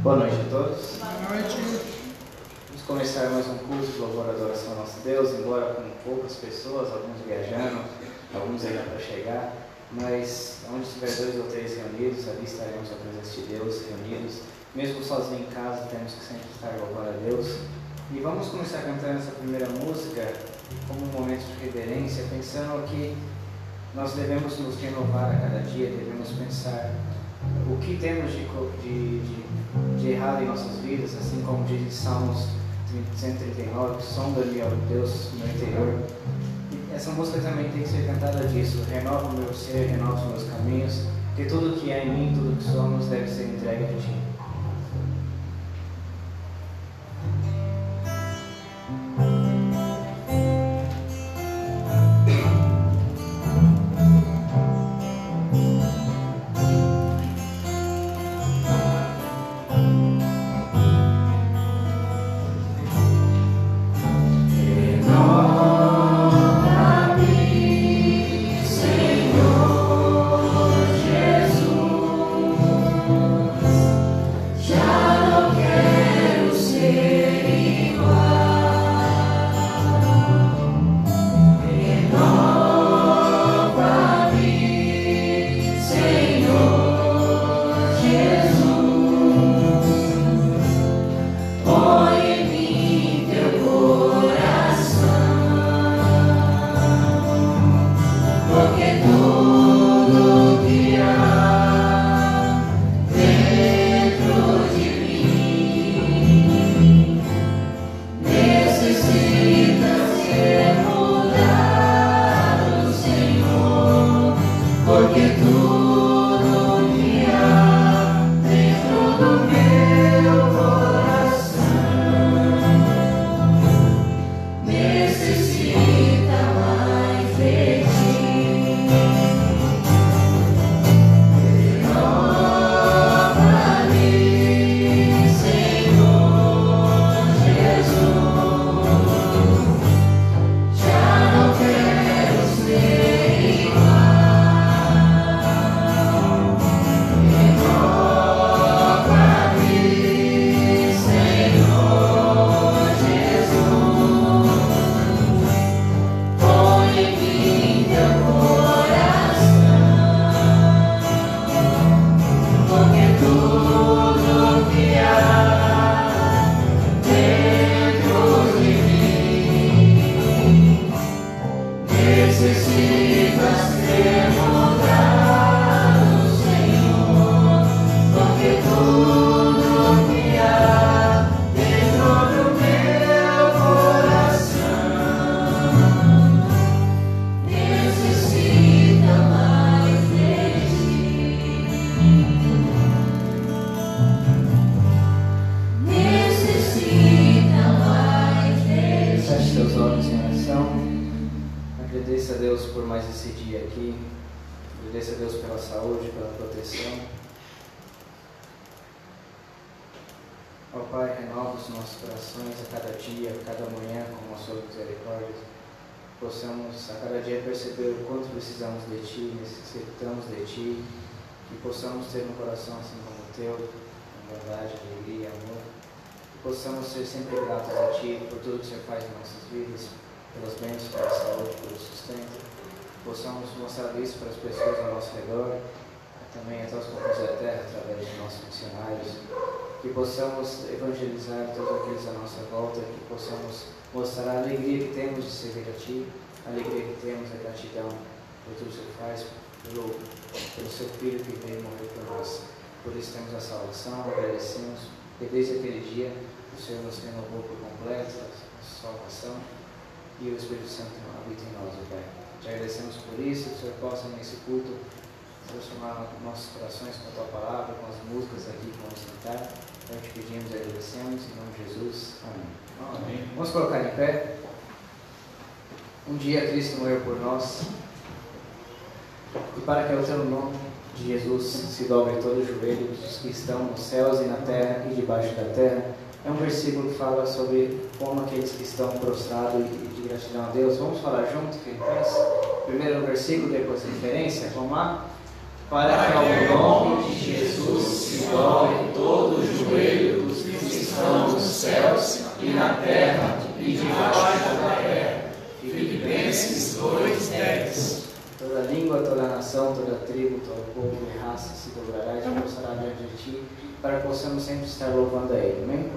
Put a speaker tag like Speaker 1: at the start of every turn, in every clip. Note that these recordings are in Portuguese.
Speaker 1: Boa noite a todos.
Speaker 2: Boa noite.
Speaker 1: Vamos começar mais um curso de louvor e adoração ao nosso Deus, embora com poucas pessoas, alguns viajando, alguns ainda para chegar, mas onde estiver 2 ou 3 reunidos, ali estaremos a presença de Deus reunidos. Mesmo sozinho em casa, temos que sempre estar louvando a Deus. E vamos começar cantando essa primeira música como um momento de reverência, pensando que nós devemos nos renovar a cada dia, devemos pensar o que temos de errado em nossas vidas, assim como diz em Salmos 139, sonda-me, ó Deus, no meu interior. E essa música também tem que ser cantada disso: renova o meu ser, renova os meus caminhos, porque tudo que há em mim, tudo que somos, deve ser entregue a Ti. Agradeça a Deus por mais esse dia aqui. Agradeça a Deus pela saúde, pela proteção. Ó Pai, renova os nossos corações a cada dia, a cada manhã, com a sua misericórdia. Possamos a cada dia perceber o quanto precisamos de Ti, necessitamos de Ti. Que possamos ter um coração assim como o Teu, com bondade, alegria, amor. Que possamos ser sempre gratos a Ti por tudo que o Senhor faz em nossas vidas, pelas bênçãos, pela saúde, pelo sustento. Possamos mostrar isso para as pessoas ao nosso redor, também até os confins da terra, através de nossos missionários. Que possamos evangelizar todos aqueles à nossa volta, que possamos mostrar a alegria que temos de servir a Ti, a alegria que temos, a gratidão por tudo que o Senhor faz, pelo Seu Filho que veio morrer por nós. Por isso temos a salvação, agradecemos, porque desde aquele dia o Senhor nos renovou por completo, a salvação, e o Espírito Santo habita em nós, ó Pai. Te agradecemos por isso, que o Senhor possa nesse culto transformar nossos corações com a Tua palavra, com as músicas aqui que vamos cantar. Então te pedimos e agradecemos, em nome de Jesus. Amém. Amém. Vamos colocar em pé. Um dia Cristo morreu por nós, e para que ao Teu nome de Jesus se dobre todo o joelho dos que estão nos céus e na terra e debaixo da terra. É um versículo que fala sobre como aqueles que estão prostrados e de gratidão a Deus. Vamos falar junto, que ele faz? Primeiro o versículo, depois a referência. Vamos lá? para que ao nome de Jesus se dobre todo o joelho dos que estão nos céus e na terra e debaixo da terra. Filipenses 2:10. Toda língua, toda nação, toda tribo, todo povo e raça se dobrará e se prostrará diante de ti, para que possamos sempre estar louvando a Ele. Amém?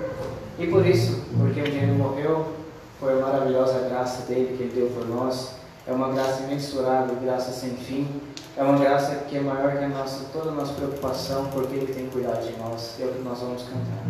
Speaker 1: E por isso, porque um dia Ele morreu, foi a maravilhosa graça dele que Ele deu por nós. É uma graça imensurável, graça sem fim. É uma graça que é maior que toda a nossa preocupação, porque Ele tem cuidado de nós. É o que nós vamos cantar.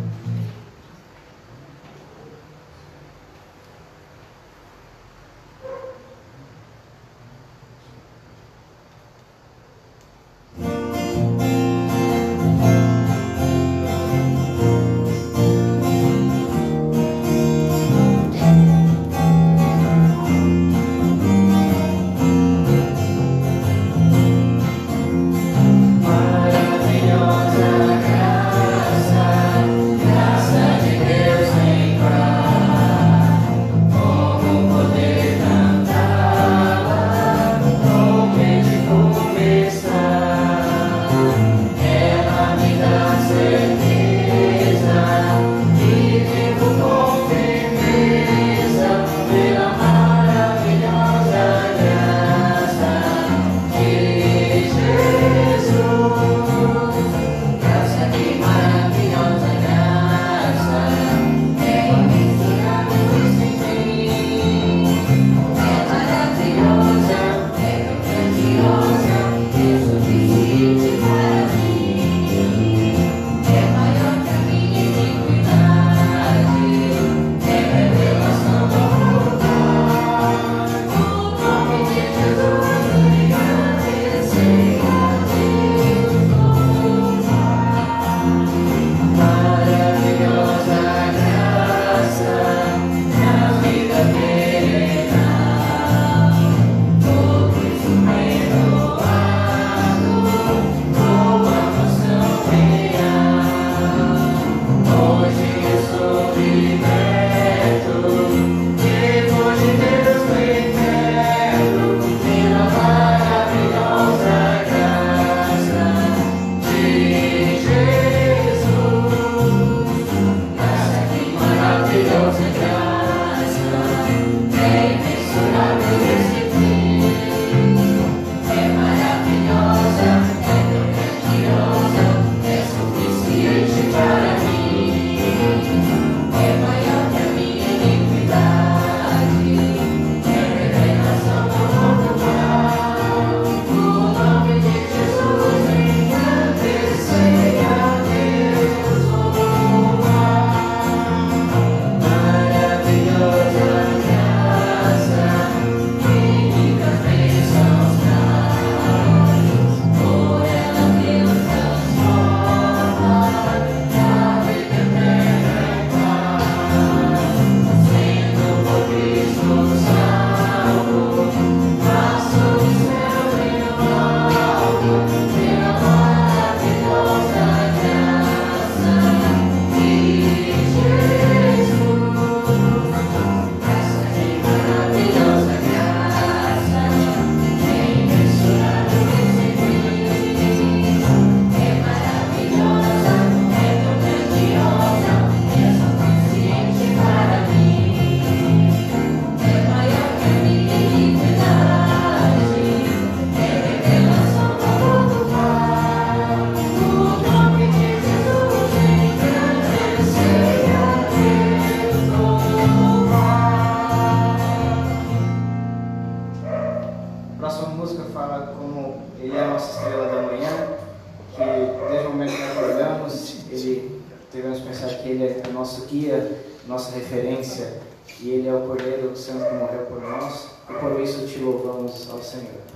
Speaker 1: Nossa referência, e Ele é o Cordeiro Santo que morreu por nós, e por isso te louvamos ao Senhor.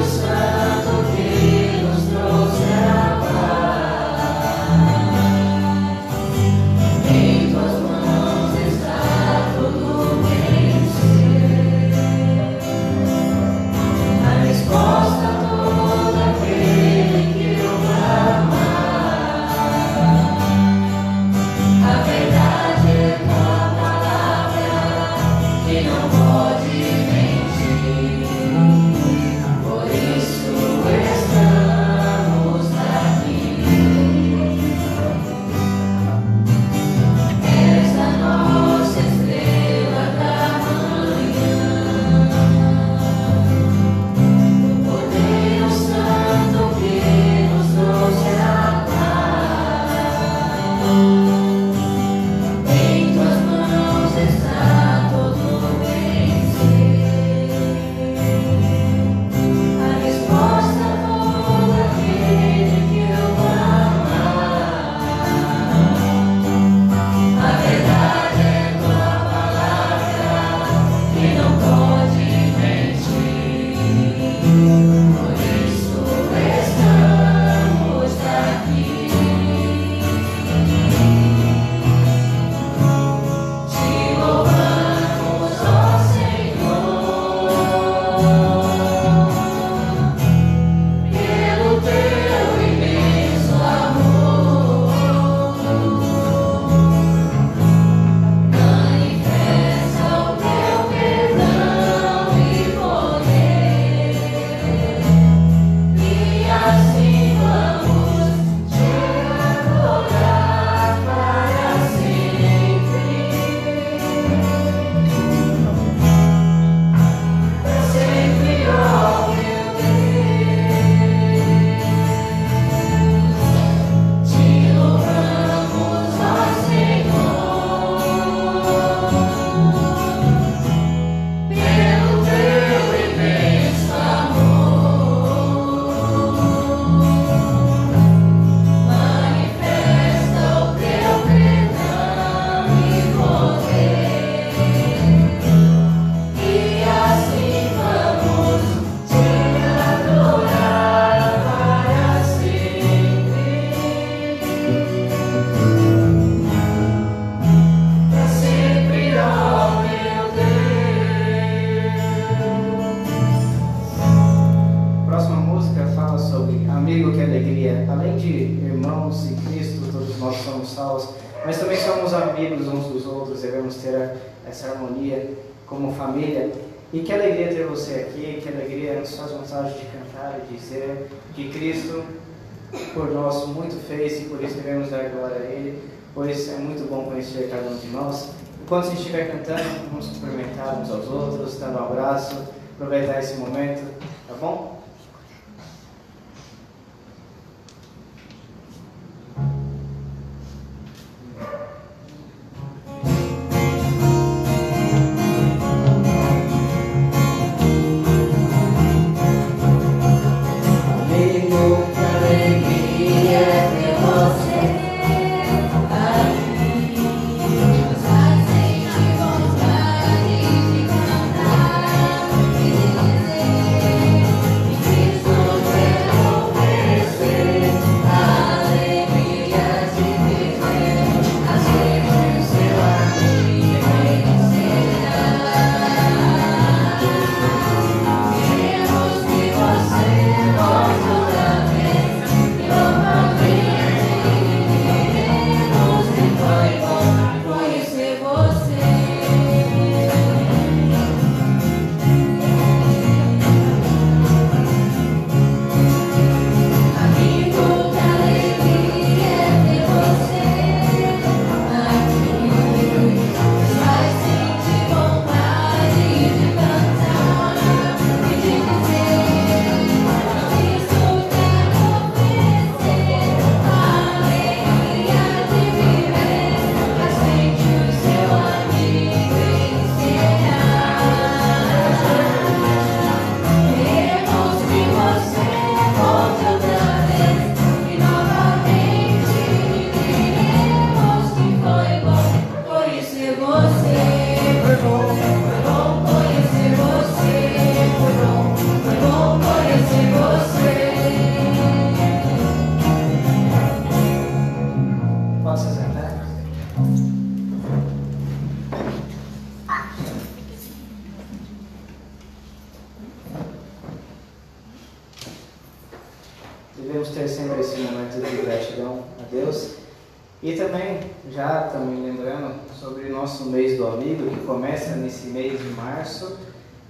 Speaker 2: Santo que nos trouxe a paz.
Speaker 1: mas também somos amigos uns dos outros, devemos ter essa harmonia como família. E que alegria ter você aqui, que alegria nos faz vontade de cantar e dizer que Cristo por nós muito fez e por isso devemos dar glória a Ele, pois é muito bom conhecer cada um de nós. Enquanto a gente estiver cantando, vamos cumprimentar uns aos outros, dando um abraço, aproveitar esse momento, tá bom? Devemos ter sempre esse momento de gratidão a Deus. E também lembrando sobre o nosso mês do amigo, que começa nesse mês de março.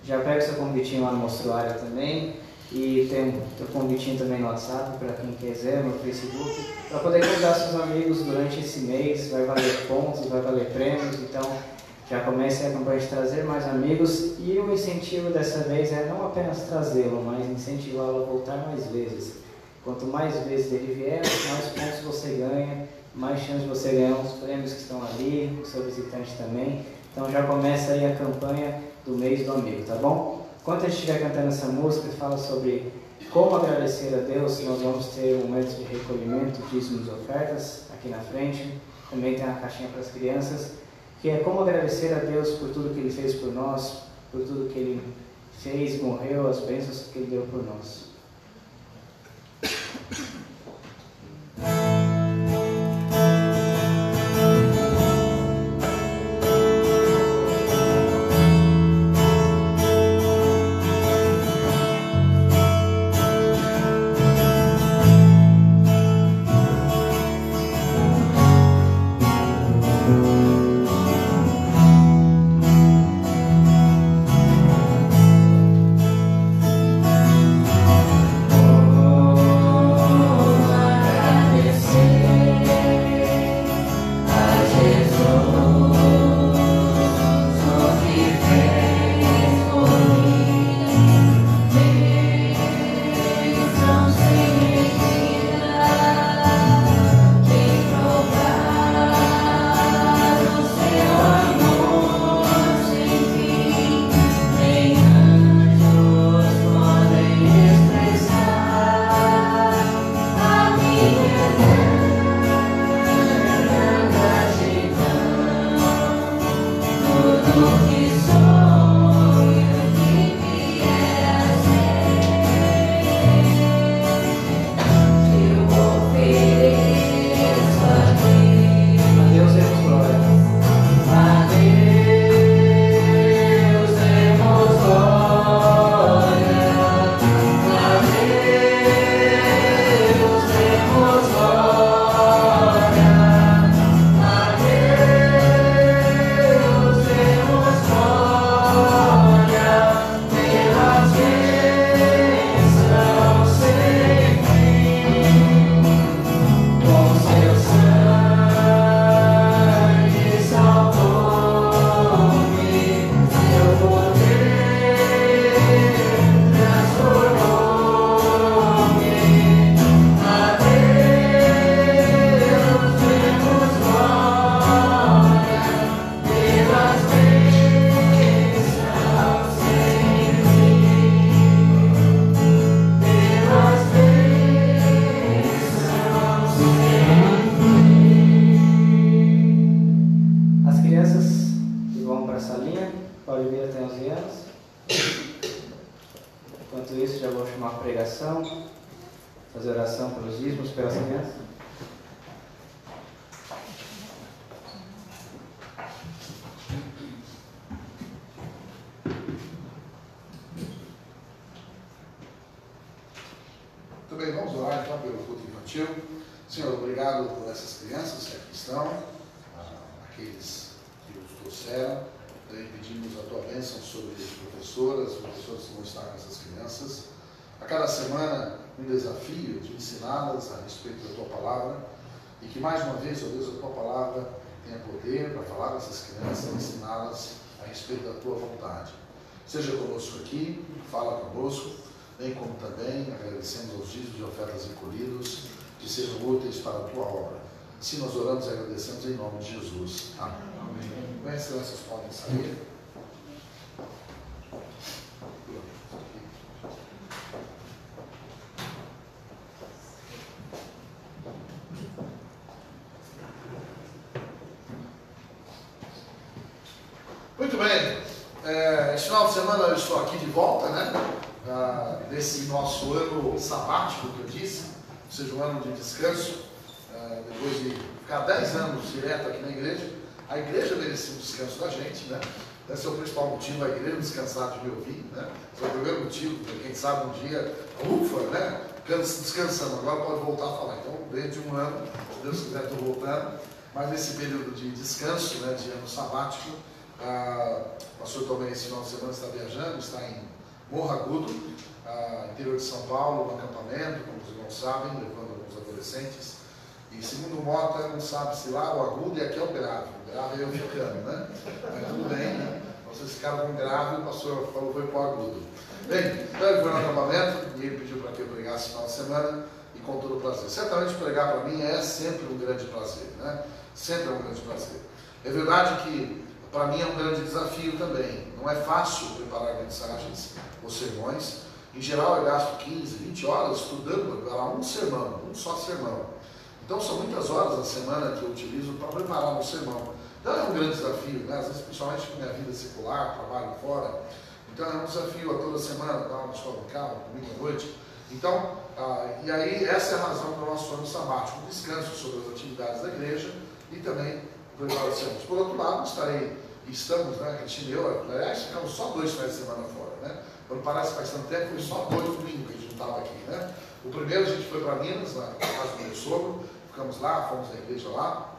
Speaker 1: Já pega seu convitinho lá no mostruário também. E tem o convitinho também no WhatsApp, para quem quiser, no Facebook, para poder convidar seus amigos durante esse mês. Vai valer pontos, vai valer prêmios, então já comece a campanha de trazer mais amigos. E o incentivo dessa vez é não apenas trazê-lo, mas incentivá-lo a voltar mais vezes. Quanto mais vezes ele vier, mais pontos você ganha, mais chance de você ganhar os prêmios que estão ali, o seu visitante também. Então já começa aí a campanha do mês do amigo, tá bom? Enquanto a gente estiver cantando essa música, fala sobre como agradecer a Deus. Nós vamos ter momentos de recolhimento, dízimos e ofertas aqui na frente. Também tem uma caixinha para as crianças, que é como agradecer a Deus por tudo que Ele fez por nós, por tudo que Ele fez, morreu, as bênçãos que Ele deu por nós. Enquanto isso, já vou chamar a pregação, fazer oração pelos dízimos, pelas crianças.
Speaker 2: Muito bem, vamos orar então pelo culto infantil. Senhor, obrigado por essas crianças que aqui estão, aqueles que os trouxeram. Também pedimos a tua bênção sobre as professoras que vão estar com essas crianças. A cada semana, um desafio de ensiná-las a respeito da tua palavra. E que mais uma vez, ó Deus, a tua palavra tenha poder para falar com essas crianças e ensiná-las a respeito da tua vontade. Seja conosco aqui, fala conosco, bem como também agradecemos aos dízimos de ofertas recolhidos, que sejam úteis para a tua obra. Assim nós oramos e agradecemos em nome de Jesus. Amém. Amém. Bem, as crianças podem sair. Muito bem, esse final de semana eu estou aqui de volta, né? Nesse nosso ano sabático que eu disse, ou seja, um ano de descanso, depois de ficar 10 anos direto aqui na igreja. A igreja merecia um descanso da gente, né? Esse é o principal motivo, a igreja descansar de me ouvir, né? Esse é o primeiro motivo, quem sabe um dia, ufa, né? Descansando, agora pode voltar a falar. Então, dentro de um ano, se Deus quiser, estou voltando, mas nesse período de descanso, né, de ano sabático, o pastor também esse final de semana está viajando, está em Morro Agudo, interior de São Paulo, no acampamento, como os irmãos sabem, levando alguns adolescentes. E segundo o Mota, não sabe se lá o agudo e aqui é o grave. O grave é eu ficando, né? Mas tudo bem, né? Vocês ficaram com grave, o pastor falou foi para o agudo. Bem, então ele foi no acampamento e ele pediu para que eu pregasse no final de semana e com todo o prazer. Certamente pregar para mim é sempre um grande prazer, né? Sempre é um grande prazer. É verdade que para mim é um grande desafio também. Não é fácil preparar mensagens ou sermões. Em geral eu gasto 15, 20 horas estudando para um sermão, um só sermão. Então são muitas horas da semana que eu utilizo para preparar um sermão. Então é um grande desafio, né? Às vezes, principalmente com minha vida secular, trabalho fora. Então é um desafio a toda semana, dar uma escola em casa, domingo à noite. Então, e aí essa é a razão do nosso ano sabático, um descanso sobre as atividades da igreja e também preparar os sermões. Por outro lado, estamos, né, Cristina e eu, aliás, ficamos só 2 finais de semana fora, né? Quando parece faz tanto tempo, foi só 2 domingos que a gente não estava aqui, né? O primeiro a gente foi para Minas, na casa do meu sogro, ficamos lá, fomos na igreja lá.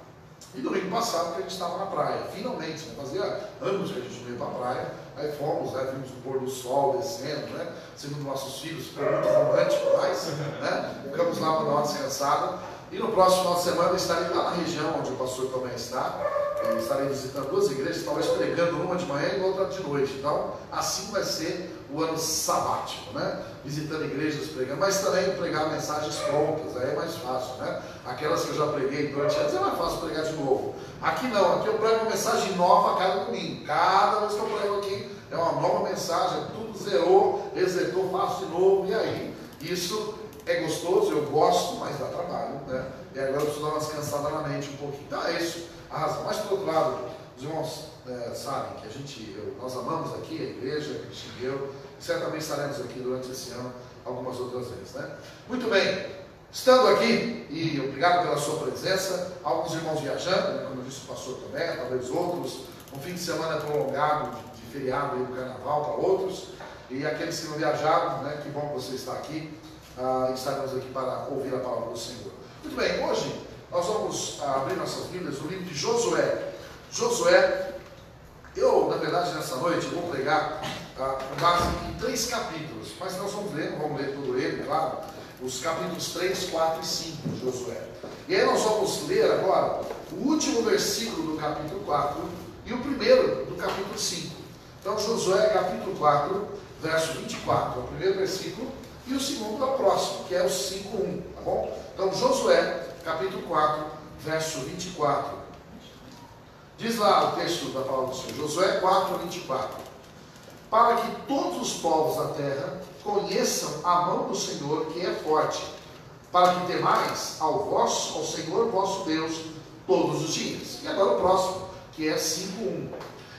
Speaker 2: E domingo passado que a gente estava na praia, finalmente, né? Fazia anos que a gente não ia para a praia, aí fomos, né? Vimos o pôr do sol descendo, né? Segundo nossos filhos, foi muito romântico, mas, né? Ficamos lá para dar uma descansada. E no próximo final de semana eu estarei lá na região onde o pastor também está. Eu estarei visitando 2 igrejas, talvez pregando uma de manhã e outra de noite. Então, assim vai ser o ano sabático, né? Visitando igrejas, pregando, mas também pregar mensagens prontas, aí é mais fácil, né? Aquelas que eu já preguei durante anos, é mais fácil pregar de novo. Aqui não, aqui eu prego uma mensagem nova a cada domingo. Cada vez que eu prego aqui é uma nova mensagem, tudo zerou, resetou, faço de novo, e aí? Isso é gostoso, eu gosto, mas dá trabalho, né? E agora eu preciso dar uma descansada na mente um pouquinho. Então é isso a razão. Mas por outro lado, os irmãos sabem que nós amamos aqui a igreja, a Cristina e eu, e certamente estaremos aqui durante esse ano algumas outras vezes, né? Muito bem, estando aqui, e obrigado pela sua presença, alguns irmãos viajando, né, como eu disse o pastor Tomé, talvez outros, um fim de semana prolongado de feriado aí do carnaval para outros, e aqueles que não viajaram, né, que bom que você está aqui, estaremos aqui para ouvir a palavra do Senhor. Muito bem, hoje nós vamos abrir nossas Bíblias no livro de Josué. Josué, eu, na verdade, nessa noite, eu vou pregar com base em 3 capítulos, mas nós vamos ler, não vamos ler todo ele, claro, os capítulos 3, 4 e 5 de Josué. E aí nós vamos ler agora o último versículo do capítulo 4 e o primeiro do capítulo 5. Então, Josué, capítulo 4, verso 24, é o primeiro versículo, e o segundo é o próximo, que é o 5:1, tá bom? Então, Josué, capítulo 4, verso 24. Diz lá o texto da palavra do Senhor, Josué 4, 24. Para que todos os povos da terra conheçam a mão do Senhor, que é forte, para que temais ao Senhor vosso Deus, todos os dias. E agora o próximo, que é 5:1.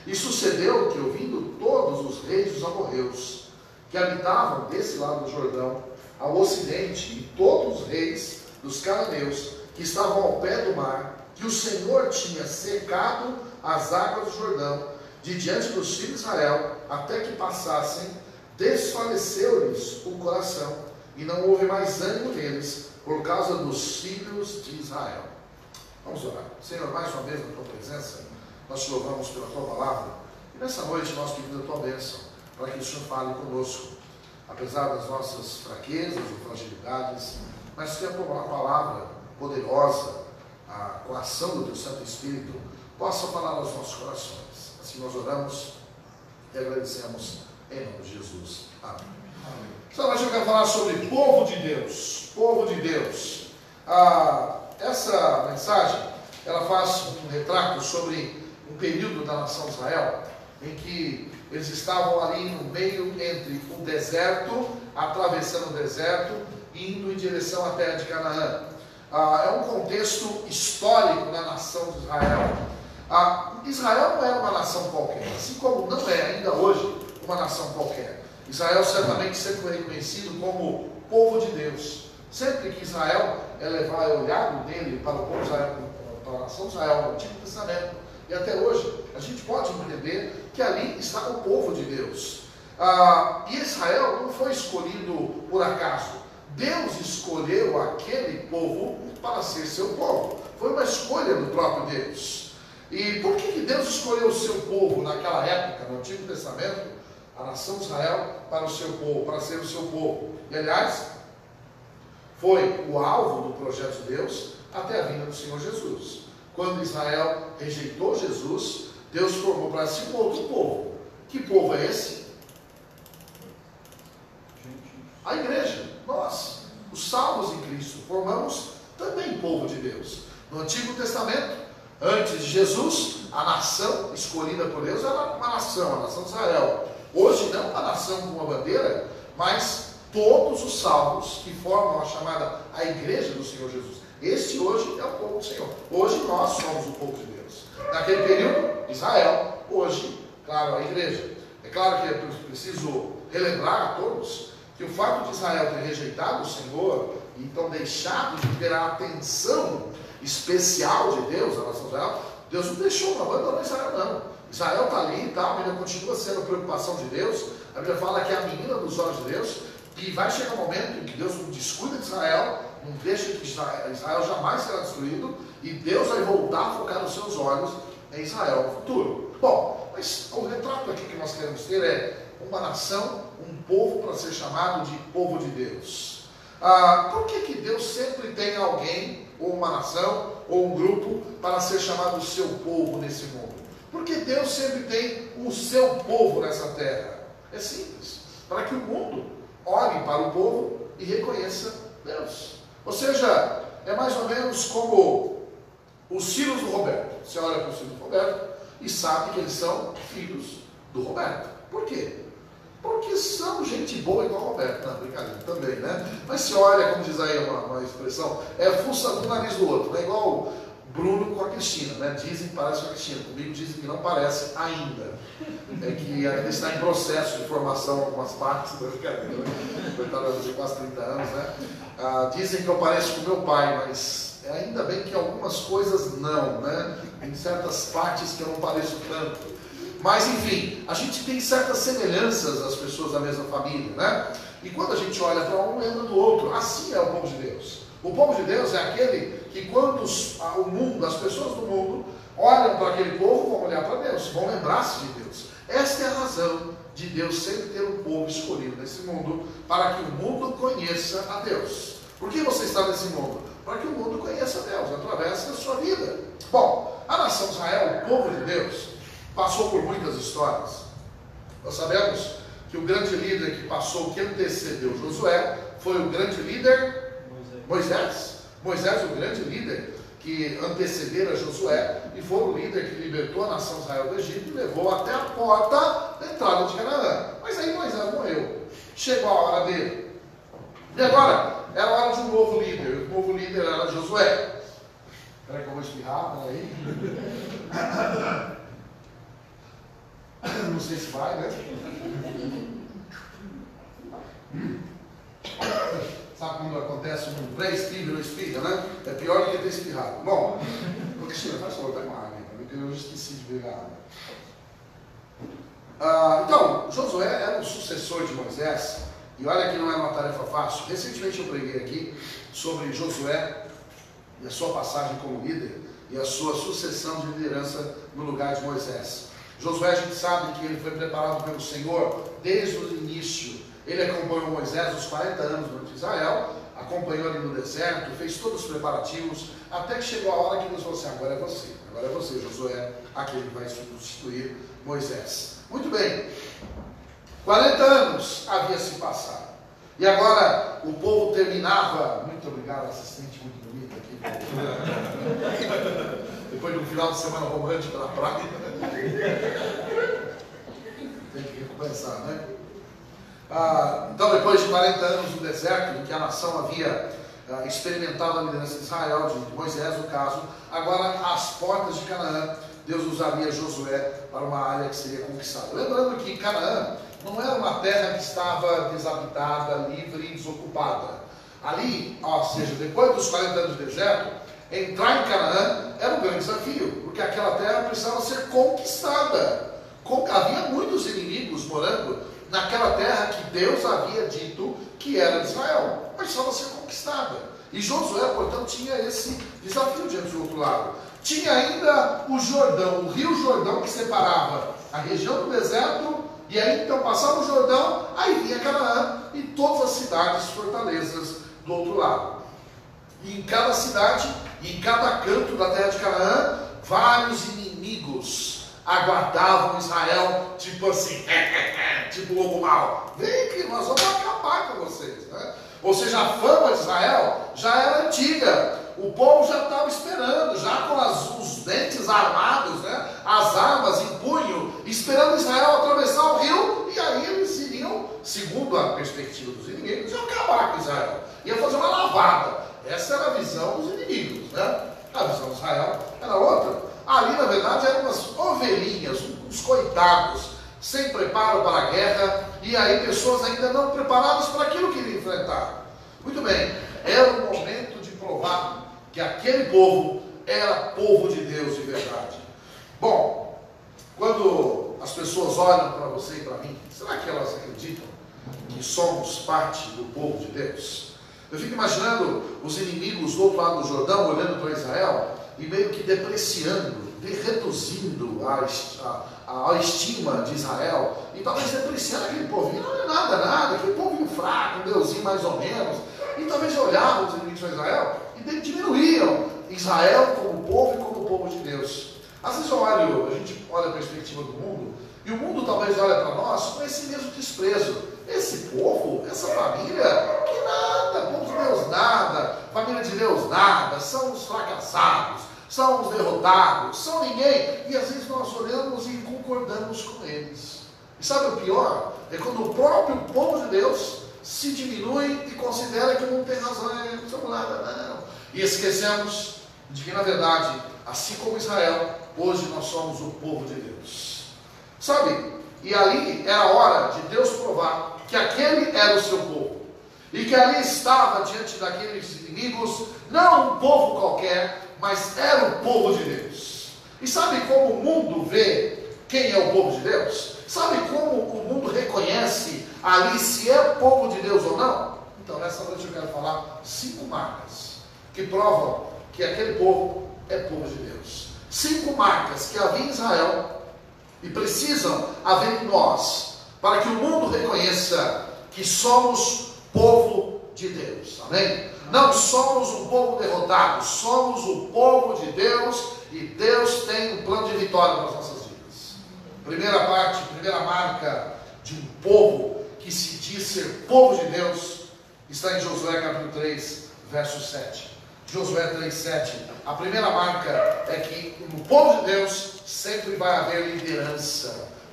Speaker 2: E sucedeu que, ouvindo todos os reis dos amorreus, que habitavam desse lado do Jordão, ao ocidente, e todos os reis dos cananeus, que estavam ao pé do mar, que o Senhor tinha secado as águas do Jordão, de diante dos filhos de Israel, até que passassem, desfaleceu-lhes o coração, e não houve mais ânimo neles, por causa dos filhos de Israel. Vamos orar. Senhor, mais uma vez na tua presença, nós te louvamos pela tua palavra, e nessa noite nós pedimos a tua bênção, para que o Senhor fale conosco, apesar das nossas fraquezas ou fragilidades, mas que a tua palavra poderosa, com a ação do teu Santo Espírito, possa falar aos nossos corações. Assim nós oramos e agradecemos em nome de Jesus. Amém. Então, hoje eu quero falar sobre povo de Deus. Povo de Deus. Essa mensagem, ela faz um retrato sobre um período da nação de Israel, em que eles estavam ali no meio entre o deserto, atravessando o deserto, indo em direção à terra de Canaã. É um contexto histórico da nação de Israel. Israel não era uma nação qualquer, assim como não é ainda hoje uma nação qualquer. Israel certamente sempre foi reconhecido como povo de Deus. Sempre que Israel é olhado dele para o povo de Israel, para a nação de Israel no Antigo Testamento, e até hoje, a gente pode entender que ali está o povo de Deus. E Israel não foi escolhido por acaso. Deus escolheu aquele povo para ser seu povo. Foi uma escolha do próprio Deus. E por que Deus escolheu o seu povo naquela época, no Antigo Testamento, a nação de Israel, para o seu povo, para ser o seu povo? E aliás, foi o alvo do projeto de Deus até a vinda do Senhor Jesus. Quando Israel rejeitou Jesus, Deus formou para si um outro povo. Que povo é esse? A igreja. Nós, os salvos em Cristo, formamos também povo de Deus. No Antigo Testamento, antes de Jesus, a nação escolhida por Deus era uma nação, a nação de Israel. Hoje não uma nação com uma bandeira, mas todos os salvos que formam a chamada a igreja do Senhor Jesus. Este hoje é o povo do Senhor. Hoje nós somos o povo de Deus. Naquele período, Israel. Hoje, claro, a igreja. É claro que eu preciso relembrar a todos que o fato de Israel ter rejeitado o Senhor, e então deixado de ter a atenção especial de Deus, a nação de Israel, Deus não deixou, não abandonou Israel não. Israel está ali e tal, ainda continua sendo preocupação de Deus. A Bíblia fala que é a menina dos olhos de Deus, e vai chegar um momento em que Deus não descuida de Israel, não deixa que Israel jamais será destruído, e Deus vai voltar a focar os seus olhos em Israel no futuro. Bom, mas o retrato aqui que nós queremos ter é uma nação, um povo para ser chamado de povo de Deus. Por que Deus sempre tem alguém, ou uma nação, ou um grupo, para ser chamado o seu povo nesse mundo? Porque Deus sempre tem o seu povo nessa terra. É simples. Para que o mundo olhe para o povo e reconheça Deus. Ou seja, é mais ou menos como os filhos do Roberto. Você olha para os filhos do Roberto e sabe que eles são filhos do Roberto. Por quê? Porque são gente boa igual o Roberto. Não, brincadeira, também, né? Mas se olha, como diz aí uma expressão, é fuça do nariz do outro. Não é igual o Bruno com a Cristina, né? Dizem que parece com a Cristina. Comigo dizem que não parece ainda. É que ainda está em processo de formação algumas partes da brincadeira. Coitado, eu tenho quase 30 anos, né? Dizem que eu pareço com meu pai, mas ainda bem que algumas coisas não, né? Em certas partes que eu não pareço tanto. Mas enfim, a gente tem certas semelhanças das pessoas da mesma família, né? E quando a gente olha para um, lembra do outro. Assim é o povo de Deus. O povo de Deus é aquele que quando o mundo, as pessoas do mundo, olham para aquele povo, vão olhar para Deus, vão lembrar-se de Deus. Esta é a razão de Deus sempre ter um povo escolhido nesse mundo, para que o mundo conheça a Deus. Por que você está nesse mundo? Para que o mundo conheça a Deus, através da sua vida. Bom, a nação de Israel, o povo de Deus, passou por muitas histórias. Nós sabemos que o grande líder que passou, que antecedeu Josué, foi o grande líder Moisés. Moisés, o grande líder que antecedera Josué, e foi o líder que libertou a nação de Israel do Egito e levou até a porta da entrada de Canaã. Mas aí Moisés morreu. Chegou a hora dele. E agora? Era hora de um novo líder. O novo líder era Josué. Espera que eu vou espirrar, peraí. Não sei se vai, né? Sabe quando acontece um pré-espirro no espirra, né? É pior do que ter espirrado. Bom, Cristina, faz favor, pega uma água, porque eu já esqueci de beber água. Então, Josué era o sucessor de Moisés, e olha que não é uma tarefa fácil. Recentemente eu preguei aqui sobre Josué e a sua passagem como líder e a sua sucessão de liderança no lugar de Moisés. Josué, a gente sabe que ele foi preparado pelo Senhor desde o início. Ele acompanhou Moisés os 40 anos durante Israel, acompanhou ele no deserto, fez todos os preparativos, até que chegou a hora que Deus falou assim: agora é você, Josué, aquele que vai substituir Moisés. Muito bem, 40 anos havia se passado, e agora o povo terminava. Muito obrigado, assistente muito bonita aqui. Depois de um final de semana romântico na praia, tem que recomeçar, né? Então, depois de 40 anos no deserto, em que a nação havia experimentado a liderança de Israel, de Moisés no caso, agora às portas de Canaã, Deus usaria Josué para uma área que seria conquistada. Lembrando que Canaã não era uma terra que estava desabitada, livre e desocupada. Ali, ou seja, depois dos 40 anos de deserto, entrar em Canaã era um grande desafio, porque aquela terra precisava ser conquistada. Havia muitos inimigos morando naquela terra que Deus havia dito que era de Israel, mas precisava ser conquistada. E Josué, portanto, tinha esse desafio diante do outro lado. Tinha ainda o Jordão, o rio Jordão, que separava a região do deserto, e aí então passava o Jordão, aí vinha Canaã e todas as cidades, fortalezas do outro lado. E em cada cidade, e em cada canto da terra de Canaã, vários inimigos aguardavam Israel, tipo assim, tipo lobo mau, vem que nós vamos acabar com vocês, né? Ou seja, a fama de Israel já era antiga, o povo já estava esperando, já com os dentes armados, né? As armas em punho, esperando Israel atravessar o rio, e aí eles iriam, segundo a perspectiva dos inimigos, iam acabar com Israel, iam fazer uma lavada. Essa era a visão dos inimigos, né? A visão de Israel era outra. Ali, na verdade, eram umas ovelhinhas, uns coitados, sem preparo para a guerra, e aí pessoas ainda não preparadas para aquilo que iriam enfrentar. Muito bem, era o momento de provar que aquele povo era povo de Deus de verdade. Bom, quando as pessoas olham para você e para mim, será que elas acreditam que somos parte do povo de Deus? Eu fico imaginando os inimigos do outro lado do Jordão, olhando para Israel, e meio que depreciando, reduzindo a estima de Israel, e talvez depreciando aquele povinho, não é nada, aquele povinho fraco, um deusinho mais ou menos, e talvez olhavam os inimigos de Israel e diminuíam Israel como povo e como povo de Deus. Às vezes a gente olha a perspectiva do mundo, e o mundo talvez olha para nós com esse mesmo desprezo. Esse povo, essa família, que nada, povo de Deus nada, família de Deus nada, são os fracassados, são os derrotados, são ninguém. E às vezes nós olhamos e concordamos com eles. E sabe o pior? É quando o próprio povo de Deus se diminui e considera que não tem razão, não somos nada, não. E esquecemos de que, na verdade, assim como Israel, hoje nós somos o povo de Deus. Sabe? E ali era a hora de Deus provar que aquele era o seu povo. E que ali estava diante daqueles inimigos, não um povo qualquer, mas era o povo de Deus. E sabe como o mundo vê quem é o povo de Deus? Sabe como o mundo reconhece ali se é povo de Deus ou não? Então nessa noite eu quero falar 5 marcas que provam que aquele povo é povo de Deus. 5 marcas que havia em Israel e precisam haver em nós, para que o mundo reconheça que somos povo de Deus. Amém? Não somos um povo derrotado, somos o povo de Deus, e Deus tem um plano de vitória para as nossas vidas. Primeira marca de um povo que se diz ser povo de Deus, está em Josué capítulo 3, verso 7. Josué 3,7. A primeira marca é que no povo de Deus sempre vai haver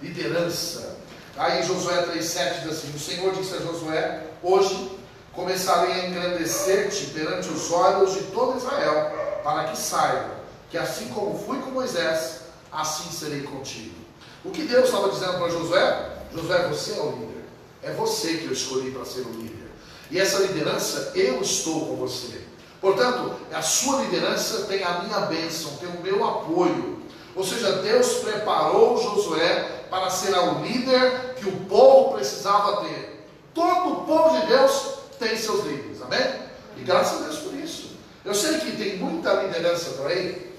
Speaker 2: liderança. Aí Josué 3,7 diz assim: o Senhor disse a Josué: hoje começarei a engrandecer-te perante os olhos de todo Israel, para que saiba que assim como fui com Moisés, assim serei contigo. O que Deus estava dizendo para Josué? Josué, você é o líder. É você que eu escolhi para ser o líder. E essa liderança, eu estou com você. Portanto, a sua liderança tem a minha bênção, tem o meu apoio. Ou seja, Deus preparou Josué para ser o líder que o povo precisava ter. Todo o povo de Deus tem seus líderes, amém? E graças a Deus por isso. Eu sei que tem muita liderança por aí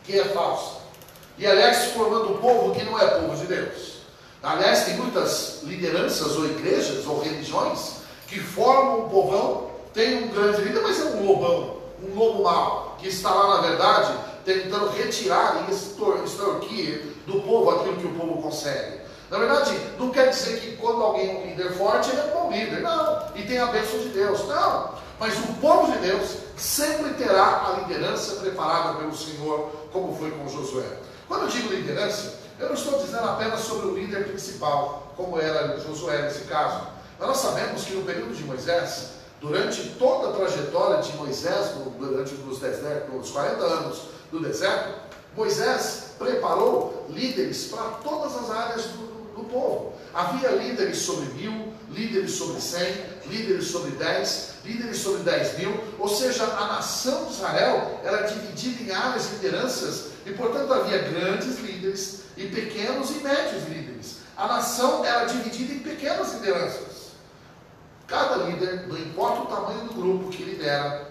Speaker 2: que é falsa. E aliás, formando um povo que não é povo de Deus. Aliás, tem muitas lideranças ou igrejas ou religiões que formam um povão, tem um grande líder, mas é um lobão, um lobo mau, que está lá, na verdade, tentando retirar e extorquir do povo aquilo que o povo consegue. Na verdade, não quer dizer que quando alguém é um líder forte, ele é um bom líder. Não, e tem a bênção de Deus. Não, mas o povo de Deus sempre terá a liderança preparada pelo Senhor, como foi com Josué. Quando eu digo liderança, eu não estou dizendo apenas sobre o líder principal, como era Josué nesse caso. Mas nós sabemos que no período de Moisés, durante toda a trajetória de Moisés, durante os 40 anos do deserto, Moisés preparou líderes para todas as áreas do povo. Havia líderes sobre 1000, líderes sobre 100, líderes sobre 10, líderes sobre 10.000, ou seja, a nação de Israel era dividida em áreas de lideranças, e portanto havia grandes líderes e pequenos e médios líderes. A nação era dividida em pequenas lideranças. Cada líder, não importa o tamanho do grupo que lidera,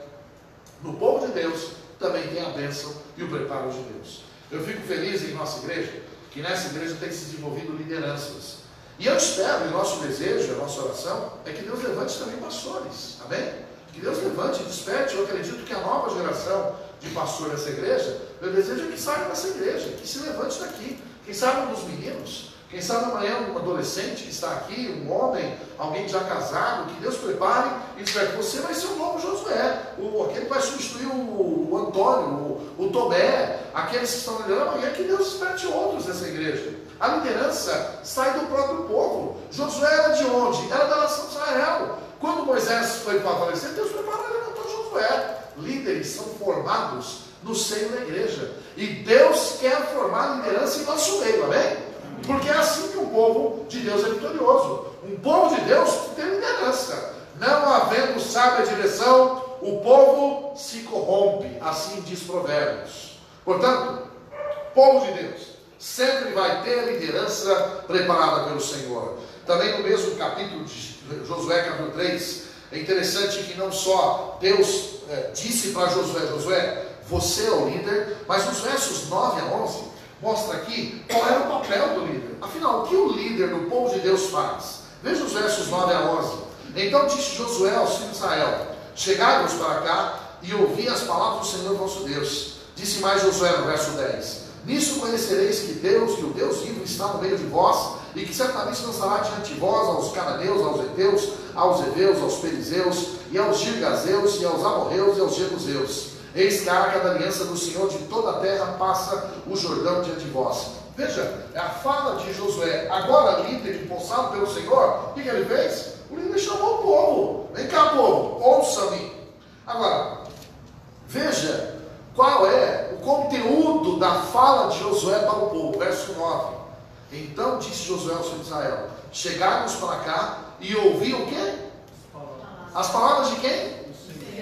Speaker 2: no povo de Deus também tem a bênção e o preparo de Deus. Eu fico feliz em nossa igreja, que nessa igreja tem se desenvolvido lideranças. E eu espero, e nosso desejo, a nossa oração, é que Deus levante também pastores. Amém? Que Deus levante e desperte. Eu acredito que a nova geração de pastor dessa igreja, meu desejo é que saia dessa igreja, que se levante daqui. Quem sabe um dos meninos, quem sabe amanhã um adolescente que está aqui, um homem, alguém já casado, que Deus prepare e desperte. Você vai ser o novo Josué, aquele que vai substituir o Antônio, o Tomé, aqueles que estão liderando amanhã, que Deus desperte outros dessa igreja. A liderança sai do próprio povo. Josué era de onde? Era da nação de Israel. Quando Moisés foi para falecer, Deus preparou e levantou Josué. Líderes são formados no seio da igreja. E Deus quer formar liderança em nosso meio, amém? Porque é assim que o povo de Deus é vitorioso. Um povo de Deus tem liderança. Não havendo sábia direção, o povo se corrompe. Assim diz Provérbios. Portanto, povo de Deus sempre vai ter a liderança preparada pelo Senhor. Também no mesmo capítulo de Josué, capítulo 3, é interessante que não só Deus disse para Josué, Josué, você é o líder, mas nos versos 9 a 11, mostra aqui qual era o papel do líder. Afinal, o que o líder do povo de Deus faz? Veja os versos 9 a 11. Então disse Josué aos filhos de Israel, chegai-vos para cá e ouvi as palavras do Senhor vosso Deus. Disse mais Josué no verso 10, nisso conhecereis que o Deus vivo está no meio de vós, e que certamente lançará diante de vós aos cananeus, aos heteus, aos heveus, aos perizeus, e aos girgazeus, e aos amorreus, e aos jebuseus. Eis que a arca da aliança do Senhor de toda a terra passa o Jordão diante de vós. Veja, é a fala de Josué, agora líder, impulsado pelo Senhor. O que ele fez? O líder chamou o povo. Vem cá, povo, ouça-me. Agora, veja qual é o conteúdo da fala de Josué para o povo, verso 9. Então disse Josué aos filhos de Israel, chegai-vos para cá e ouvi o quê? As palavras de quem?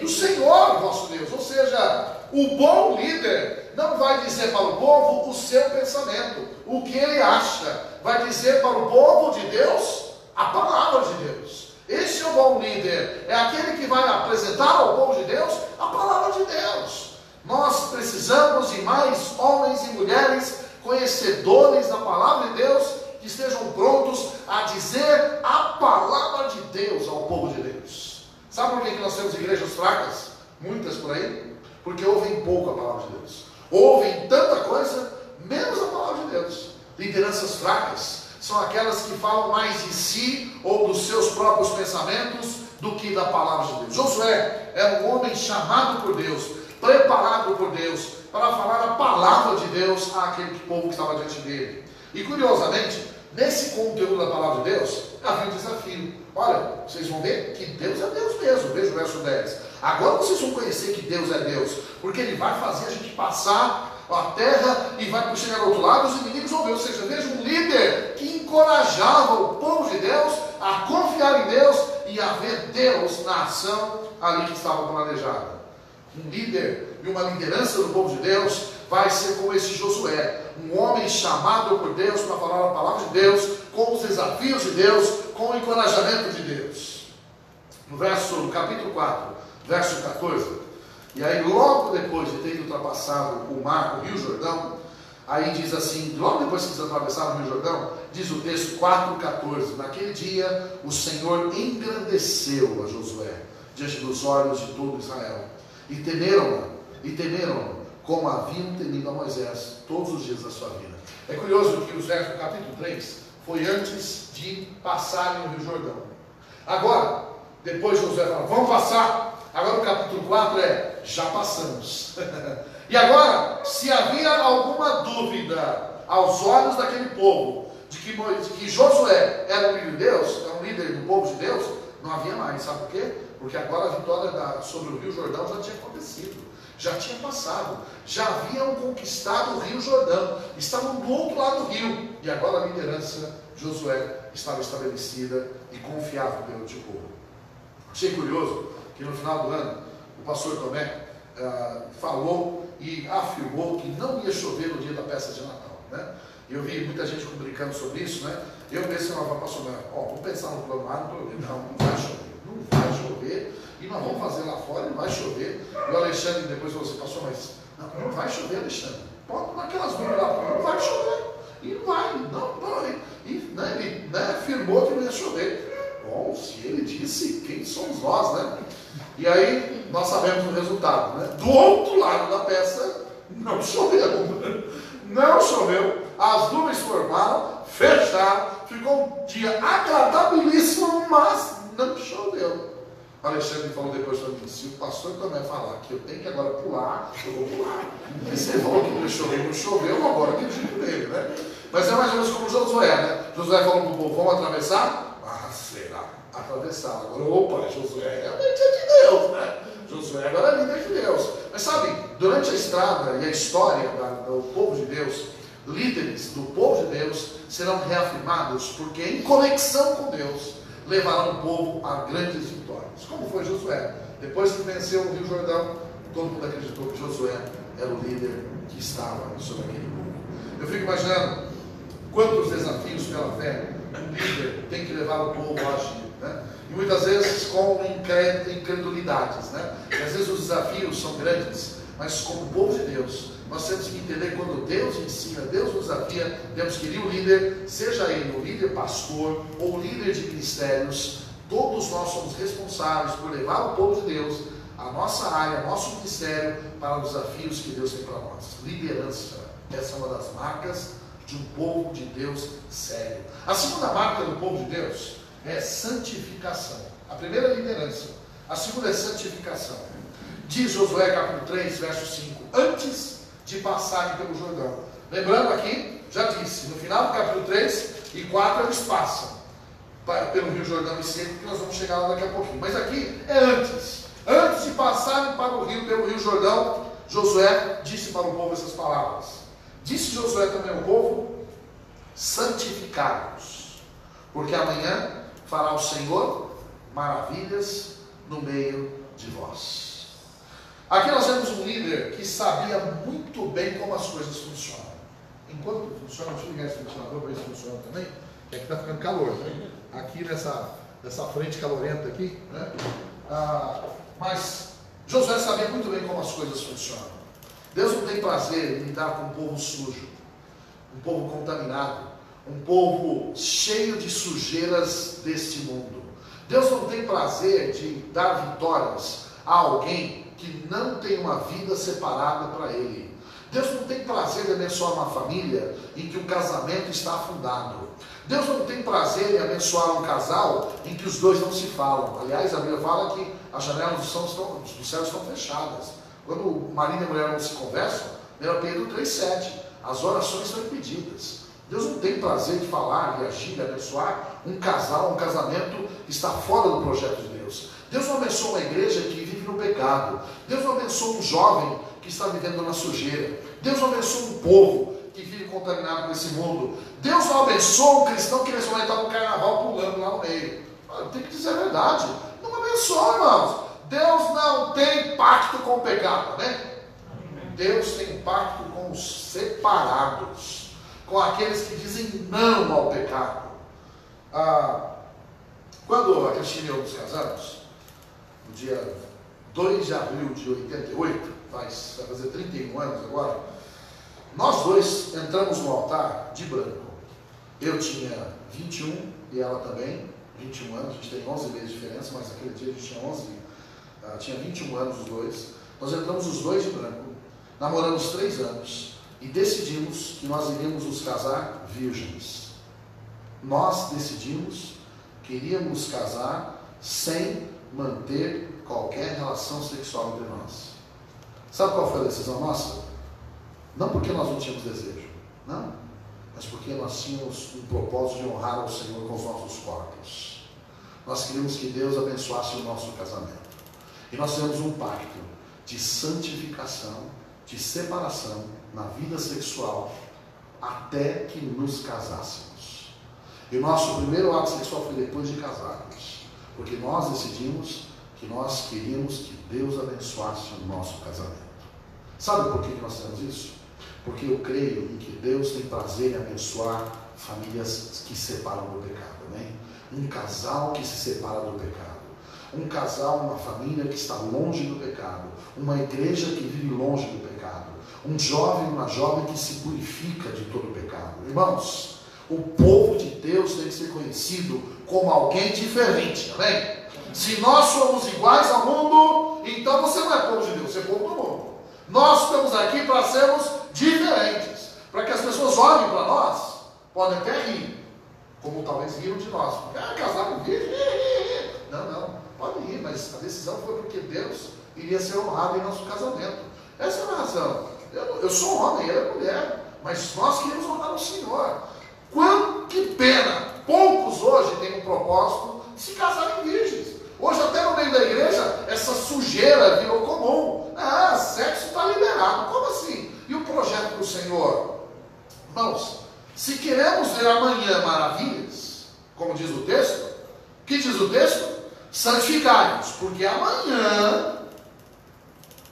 Speaker 2: Do Senhor vosso Deus. Ou seja, o bom líder não vai dizer para o povo o seu pensamento, o que ele acha. Vai dizer para o povo de Deus a palavra de Deus. Esse é o bom líder. É aquele que vai apresentar ao povo de Deus a palavra de Deus. Nós precisamos de mais homens e mulheres conhecedores da palavra de Deus, que estejam prontos a dizer a palavra de Deus ao povo de Deus. Sabe por que nós temos igrejas fracas? Muitas por aí. Porque ouvem pouco a palavra de Deus. Ouvem tanta coisa, menos a palavra de Deus. Lideranças fracas são aquelas que falam mais de si ou dos seus próprios pensamentos do que da palavra de Deus. Josué era um homem chamado por Deus, preparado por Deus, para falar a palavra de Deus àquele povo que estava diante dele. E curiosamente, nesse conteúdo da palavra de Deus, havia um desafio. Olha, vocês vão ver que Deus é Deus mesmo. Veja o verso 10. Agora vocês vão conhecer que Deus é Deus, porque Ele vai fazer a gente passar a terra e vai chegar ao outro lado, os inimigos vão ver. Ou seja, veja um líder que encorajava o povo de Deus a confiar em Deus e a ver Deus na ação ali que estava planejada. Um líder e uma liderança do povo de Deus vai ser como esse Josué, um homem chamado por Deus para falar a palavra de Deus, com os desafios de Deus, com o encorajamento de Deus. No capítulo 4, verso 14, e aí logo depois de ter ultrapassado o mar, o Rio Jordão, aí diz assim, logo depois que eles atravessaram o Rio Jordão, diz o texto 4,14, naquele dia o Senhor engrandeceu a Josué diante dos olhos de todo Israel, e temeram como haviam temido a Moisés todos os dias da sua vida. É curioso que os versos do capítulo 3 foi antes de passarem o Rio Jordão. Agora, depois Josué fala, vamos passar. Agora o capítulo 4 é, já passamos. E agora, se havia alguma dúvida aos olhos daquele povo, de que Josué era um filho de Deus, era um líder do povo de Deus, não havia mais. Sabe por quê? Porque agora a vitória sobre o Rio Jordão já tinha acontecido. Já tinha passado, já haviam conquistado o Rio Jordão, estavam do outro lado do rio, e agora a liderança de Josué estava estabelecida e confiável perante o povo. Achei curioso que no final do ano, o pastor Tomé falou e afirmou que não ia chover no dia da festa de Natal, né? Eu vi muita gente brincando sobre isso, né? Eu pensei, pastor Tomé, vamos pensar no plano A, não vai chover, e nós vamos fazer lá fora e vai chover. E o Alexandre depois falou assim, pastor, mas não vai chover, Alexandre. Pode naquelas nuvens lá fora, não vai chover. E não vai, ele afirmou que não ia chover. Bom, se ele disse, quem somos nós, né? E aí nós sabemos o resultado, né? Do outro lado da peça, não choveu. Não choveu, as nuvens formaram, fecharam, ficou um dia agradabilíssimo, mas não choveu. Alexandre falou depois para mim, se o pastor também falar que eu tenho que agora pular, eu vou pular. E você falou que não choveu, agora que digo nele, né? Mas é mais ou menos como Josué, né? Josué falou para o povo, vamos atravessar? Será? Atravessar. Agora, opa, Josué realmente é de Deus, né? Josué agora é líder de Deus. Mas sabe, durante a estrada e a história do povo de Deus, líderes do povo de Deus serão reafirmados, porque em conexão com Deus, levarão o povo a grandes vitórias. Como foi Josué? Depois que venceu o Rio Jordão, todo mundo acreditou que Josué era o líder que estava sobre aquele povo. Eu fico imaginando quantos desafios pela fé um líder tem que levar o povo a agir, né? E muitas vezes com incredulidades, né? E às vezes os desafios são grandes, mas como povo de Deus, nós temos que entender quando Deus ensina, Deus nos desafia, temos que ir o líder, seja ele o líder pastor ou o líder de ministérios, todos nós somos responsáveis por levar o povo de Deus, a nossa área, nosso ministério, para os desafios que Deus tem para nós. Liderança, essa é uma das marcas de um povo de Deus sério. A segunda marca do povo de Deus é santificação. A primeira é liderança, a segunda é santificação. Diz Josué capítulo 3, verso 5, antes de passarem pelo Jordão. Lembrando aqui, já disse, no final do capítulo 3 e 4 eles passam pelo Rio Jordão e Seco, que nós vamos chegar lá daqui a pouquinho. Mas aqui é antes. Antes de passarem pelo Rio Jordão, Josué disse para o povo essas palavras. Disse Josué também ao povo, santificai-vos, porque amanhã fará o Senhor maravilhas no meio de vós. Aqui nós temos um líder que sabia muito bem como as coisas funcionam. Enquanto funciona, deixa eu ligar esse funcionador para ver se funciona também, que aqui está ficando calor, né? Aqui nessa frente calorenta aqui, né? Mas Josué sabia muito bem como as coisas funcionam. Deus não tem prazer em lidar com um povo sujo, um povo contaminado, um povo cheio de sujeiras deste mundo. Deus não tem prazer de dar vitórias a alguém que não tem uma vida separada para Ele. Deus não tem prazer de abençoar uma família em que o casamento está afundado. Deus não tem prazer em abençoar um casal em que os dois não se falam. Aliás, a Bíblia fala que as janelas do céu estão fechadas. Quando o marido e a mulher não se conversam, 1 Pedro 3,7, as orações são impedidas. Deus não tem prazer de falar, de agir, de abençoar um casal, um casamento que está fora do projeto de Deus. Deus não abençoa uma igreja que vive no pecado. Deus não abençoa um jovem que está vivendo na sujeira. Deus não abençoa um povo que vive contaminado com esse mundo. Deus não abençoa um cristão que nesse momento está no carnaval pulando lá no meio. Tem que dizer a verdade. Não abençoa, irmãos. Deus não tem pacto com o pecado, né? Deus tem pacto com os separados, com aqueles que dizem não ao pecado. Quando a Cristina e eu nos casamos, no dia 2 de abril de 88, vai fazer 31 anos agora, nós dois entramos no altar de branco. Eu tinha 21 e ela também, 21 anos, a gente tem 11 meses de diferença, mas naquele dia a gente tinha 21 anos os dois. Nós entramos os dois de branco, namoramos 3 anos e decidimos que nós iríamos nos casar virgens. Nós decidimos que iríamos casar sem manter qualquer relação sexual entre nós. Sabe qual foi a decisão nossa? Não porque nós não tínhamos desejo, não, mas porque nós tínhamos um propósito de honrar ao Senhor com os nossos corpos. Nós queríamos que Deus abençoasse o nosso casamento. E nós fizemos um pacto de santificação, de separação na vida sexual, até que nos casássemos. E o nosso primeiro ato sexual foi depois de casarmos, porque nós decidimos que nós queríamos que Deus abençoasse o nosso casamento. Sabe por que nós fizemos isso? Porque eu creio em que Deus tem prazer em abençoar famílias que se separam do pecado, amém? Um casal que se separa do pecado. Um casal, uma família que está longe do pecado. Uma igreja que vive longe do pecado. Um jovem, uma jovem que se purifica de todo o pecado. Irmãos, o povo de Deus tem que ser conhecido como alguém diferente, amém? Se nós somos iguais ao mundo, então você não é povo de Deus, você é povo do mundo. Nós estamos aqui para sermos diferentes, para que as pessoas olhem para nós, podem até rir, como talvez riram de nós, casar com virgem, não, pode rir, mas a decisão foi porque Deus iria ser honrado em nosso casamento. Essa é a razão. Eu sou homem, ela é mulher, mas nós queremos honrar o Senhor. Que pena, poucos hoje têm um propósito de se casarem virgens. Hoje até no meio da igreja, essa sujeira virou comum. Sexo está liberado. Como assim? E o projeto do Senhor? Irmãos, se queremos ver amanhã maravilhas, como diz o texto, o que diz o texto? Santificai-vos, porque amanhã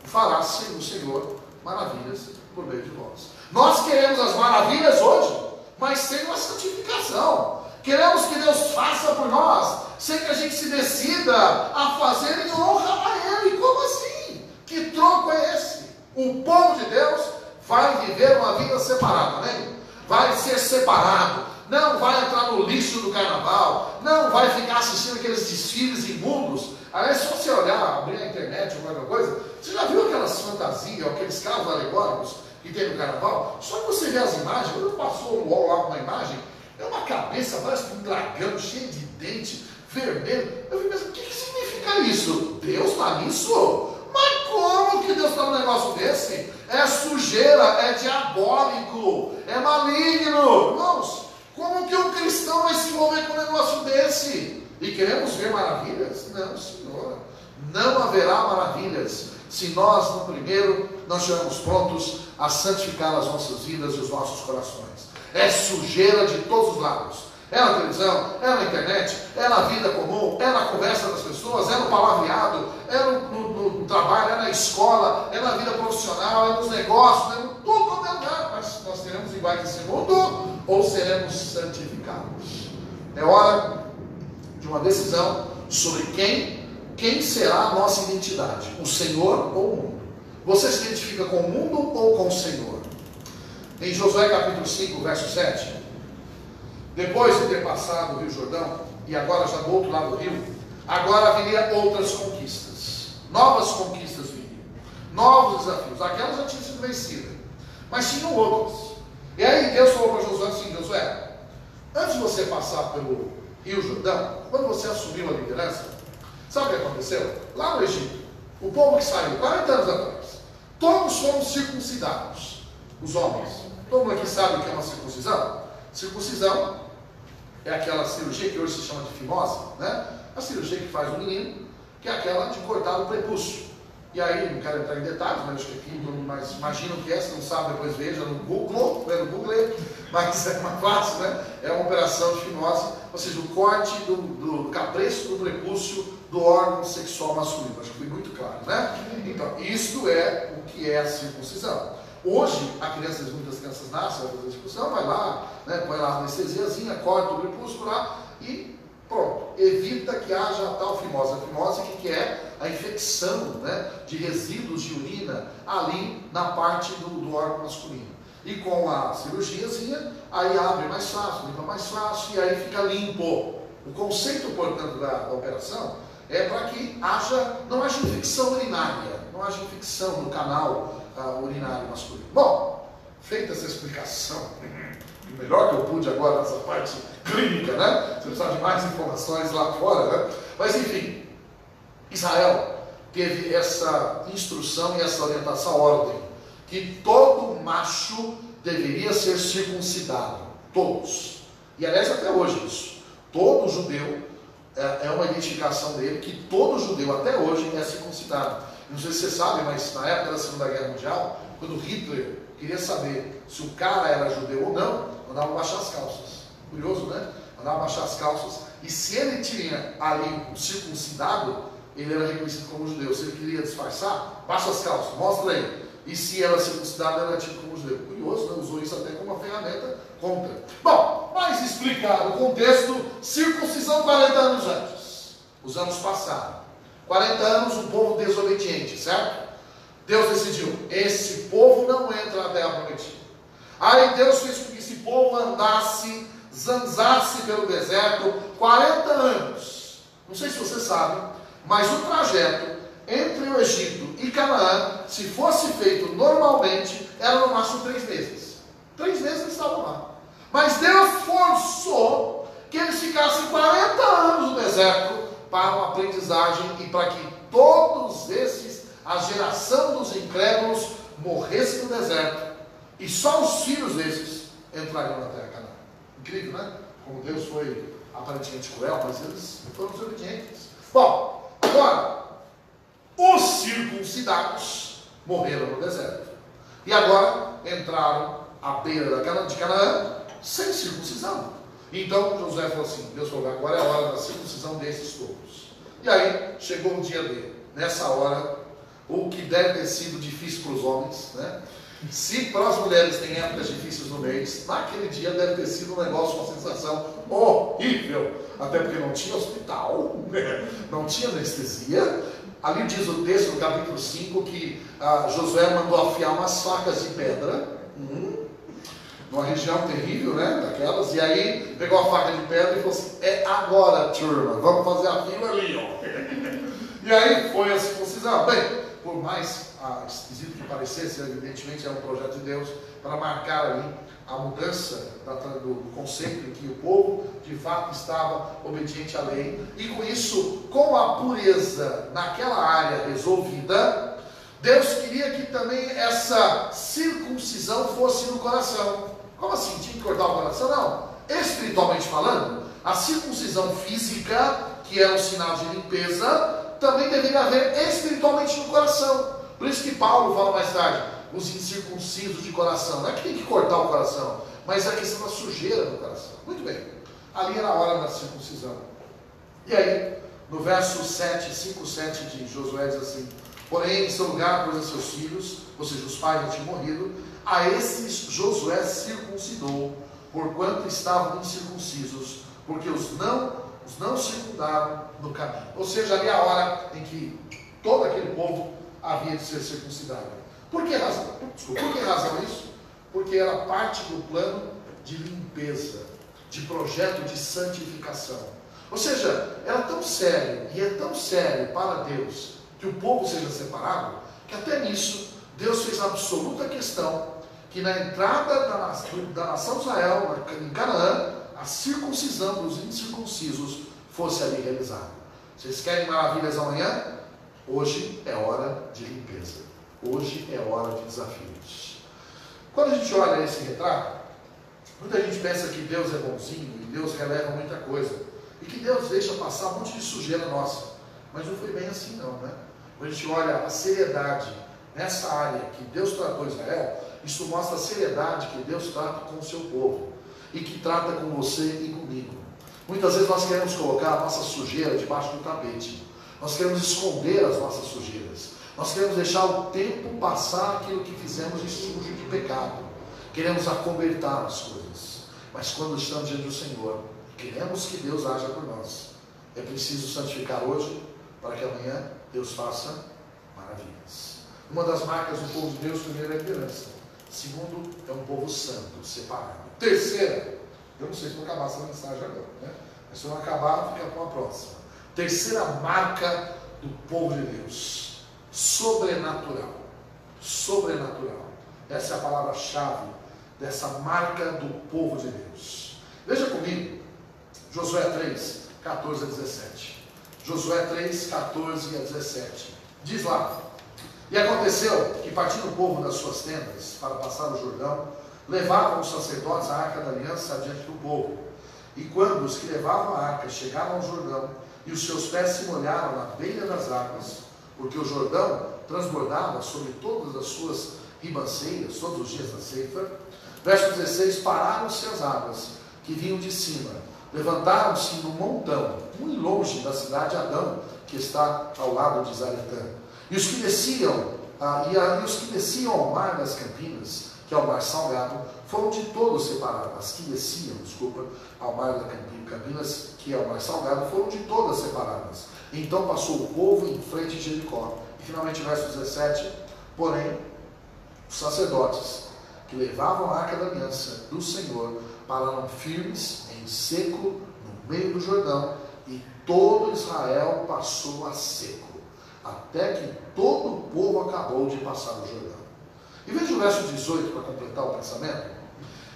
Speaker 2: fará o Senhor maravilhas por meio de vós. Nós queremos as maravilhas hoje, mas sem uma santificação. Queremos que Deus faça por nós, sem que a gente se decida a fazer em honra a Ele. Como assim? Que troco é esse? O povo de Deus vai viver uma vida separada, né? Vai ser separado, não vai entrar no lixo do carnaval, não vai ficar assistindo aqueles desfiles imundos. Aliás, se você olhar, abrir a internet ou qualquer coisa, você já viu aquelas fantasias, aqueles carros alegóricos que tem no carnaval? Só que você vê as imagens, quando passou o UOL lá com uma imagem, é uma cabeça, parece um dragão cheio de dente, vermelho. Eu fico pensando, o que significa isso? Deus está nisso? Mas como que Deus está num negócio desse? É sujeira, é diabólico, é maligno. Irmãos, como que um cristão vai se envolver com um negócio desse? E queremos ver maravilhas? Não, Senhor. Não haverá maravilhas se nós, no primeiro, não estivermos prontos a santificar as nossas vidas e os nossos corações. É sujeira de todos os lados. É na televisão, é na internet, é na vida comum, é na conversa das pessoas, é no palavreado, é no trabalho, é na escola, é na vida profissional, é nos negócios, é no tudo quanto é lugar. Mas nós seremos iguais nesse mundo ou seremos santificados? É hora de uma decisão sobre quem será a nossa identidade, o Senhor ou o mundo. Você se identifica com o mundo ou com o Senhor? Em Josué capítulo 5, verso 7, depois de ter passado o Rio Jordão, e agora já do outro lado do rio, agora viria outras conquistas, novas conquistas viriam, novos desafios. Aquelas já tinham sido vencidas, mas tinham outras. E aí Deus falou para Josué assim: Josué, antes de você passar pelo Rio Jordão, quando você assumiu a liderança, sabe o que aconteceu? Lá no Egito, o povo que saiu 40 anos atrás, todos fomos circuncidados, os homens. Todo mundo aqui sabe o que é uma circuncisão? Circuncisão é aquela cirurgia que hoje se chama de fimose, né? A cirurgia que faz o menino, que é aquela de cortar o prepúcio. E aí, não quero entrar em detalhes, mas acho que aqui todo mundo mais imagina o que é, se não sabe, depois veja no Google, mas é mais fácil, né? É uma operação de fimose, ou seja, o corte do cabresto do prepúcio do órgão sexual masculino. Acho que foi muito claro, né? Então, isto é o que é a circuncisão. Hoje, muitas crianças nascem, vai fazer a circuncisão, vai lá, né, põe lá a anestesiazinha, corta o prepúcio lá e pronto. Evita que haja a tal fimose. A fimose que é a infecção, né, de resíduos de urina ali na parte do órgão masculino. E com a cirurgiazinha, aí abre mais fácil, limpa mais fácil e aí fica limpo. O conceito, portanto, da operação é para que não haja infecção urinária, não haja infecção no canal urinário masculino. Bom, feita essa explicação, o melhor que eu pude agora nessa parte clínica, né? Você precisa de mais informações lá fora, né? Mas enfim, Israel teve essa instrução e essa orientação, a ordem, que todo macho deveria ser circuncidado, todos. E aliás, até hoje isso. Todo judeu, é uma identificação dele, que todo judeu até hoje é circuncidado. Não sei se você sabe, mas na época da Segunda Guerra Mundial, quando Hitler queria saber se o cara era judeu ou não, mandava baixar as calças. Curioso, né? Mandava baixar as calças. E se ele tinha ali um circuncidado, ele era reconhecido como judeu. Se ele queria disfarçar, baixa as calças, mostra aí. E se era circuncidado, ele era tido como judeu. Curioso, né? Usou isso até como uma ferramenta contra. Bom, mais explicado o contexto, circuncisão 40 anos antes. Os anos passaram. 40 anos, um povo desobediente, certo? Deus decidiu, esse povo não entra na terra prometida. Aí Deus fez com que esse povo andasse, zanzasse pelo deserto 40 anos. Não sei se você sabe, mas o trajeto entre o Egito e Canaã, se fosse feito normalmente, era no máximo 3 meses. 3 meses eles estavam lá. Mas Deus forçou que eles ficassem 40 anos no deserto para uma aprendizagem e para que todos a geração dos incrédulos, morresse no deserto e só os filhos desses entrariam na terra Canaã. Incrível, né? Como Deus foi aparentemente cruel, mas eles foram desobedientes. Bom, agora, os circuncidados morreram no deserto. E agora entraram à beira de Canaã sem circuncisão. Então Josué falou assim, Deus falou, agora é a hora da circuncisão desses todos. E aí chegou o dia dele. Nessa hora, o que deve ter sido difícil para os homens, né? Se para as mulheres tem épocas difíceis no mês, naquele dia deve ter sido um negócio, uma sensação horrível. Até porque não tinha hospital, não tinha anestesia. Ali diz o texto, no capítulo 5, que Josué mandou afiar umas facas de pedra, numa região terrível, né, daquelas, e aí pegou a faca de pedra e falou assim, é agora, turma, vamos fazer a fila ali, ó. E aí foi a circuncisão. Bem, por mais esquisito que parecesse, evidentemente é um projeto de Deus para marcar ali a mudança do conceito em que o povo de fato estava obediente à lei, e com isso, com a pureza naquela área resolvida, Deus queria que também essa circuncisão fosse no coração. Como assim? Tinha que cortar o coração? Não. Espiritualmente falando, a circuncisão física, que era um sinal de limpeza, também deveria haver espiritualmente no coração. Por isso que Paulo fala mais tarde, os incircuncisos de coração. Não é que tem que cortar o coração, mas é a questão da sujeira do coração. Muito bem. Ali era a hora da circuncisão. E aí, no verso 5, 7 de Josué diz assim, porém, em seu lugar pôs a seus filhos, ou seja, os pais já tinham morrido, a esses Josué circuncidou, porquanto estavam incircuncisos, porque os não circundaram no caminho. Ou seja, ali a hora em que todo aquele povo havia de ser circuncidado. Por que razão? Desculpa, por que razão isso? Porque era parte do plano de limpeza, de projeto de santificação. Ou seja, era tão sério, e é tão sério para Deus, que o povo seja separado, que até nisso Deus fez absoluta questão que na entrada da nação de Israel, em Canaã, a circuncisão dos incircuncisos fosse ali realizada. Vocês querem maravilhas amanhã? Hoje é hora de limpeza. Hoje é hora de desafios. Quando a gente olha esse retrato, muita gente pensa que Deus é bonzinho e Deus releva muita coisa. E que Deus deixa passar um monte de sujeira nossa. Mas não foi bem assim não, né? Quando a gente olha a seriedade nessa área que Deus tratou Israel, isso mostra a seriedade que Deus trata com o seu povo e que trata com você e comigo. Muitas vezes nós queremos colocar a nossa sujeira debaixo do tapete. Nós queremos esconder as nossas sujeiras. Nós queremos deixar o tempo passar aquilo que fizemos de sujo de pecado. Queremos acobertar as coisas. Mas quando estamos diante do Senhor, queremos que Deus haja por nós. É preciso santificar hoje, para que amanhã Deus faça maravilhas. Uma das marcas do povo de Deus, primeiro, é a liderança. Segundo, é um povo santo, separado. Terceira, eu não sei se vou acabar essa mensagem agora, né? Mas se eu não acabar, fica para uma próxima. Terceira marca do povo de Deus: sobrenatural. Sobrenatural. Essa é a palavra-chave dessa marca do povo de Deus. Veja comigo, Josué 3, 14 a 17. Josué 3, 14 a 17. Diz lá: e aconteceu que, partindo o povo das suas tendas para passar o Jordão, levavam os sacerdotes a arca da aliança adiante do povo. E quando os que levavam a arca chegaram ao Jordão, e os seus pés se molharam na beira das águas, porque o Jordão transbordava sobre todas as suas ribanceiras, todos os dias da ceifa. Verso 16: pararam-se as águas que vinham de cima, levantaram-se num montão, muito longe da cidade de Adão, que está ao lado de Zaretã. E os que desciam, ao mar das Campinas, que é o mar salgado, foram de todos separados. As que desciam, ao mar das Campinas, que é o mar salgado, foram de todas separadas. Então passou o povo em frente de Jericó. E finalmente, verso 17: porém, os sacerdotes que levavam a arca da aliança do Senhor pararam firmes em seco no meio do Jordão, e todo Israel passou a seco, até que todo o povo acabou de passar o Jordão. E veja o verso 18 para completar o pensamento.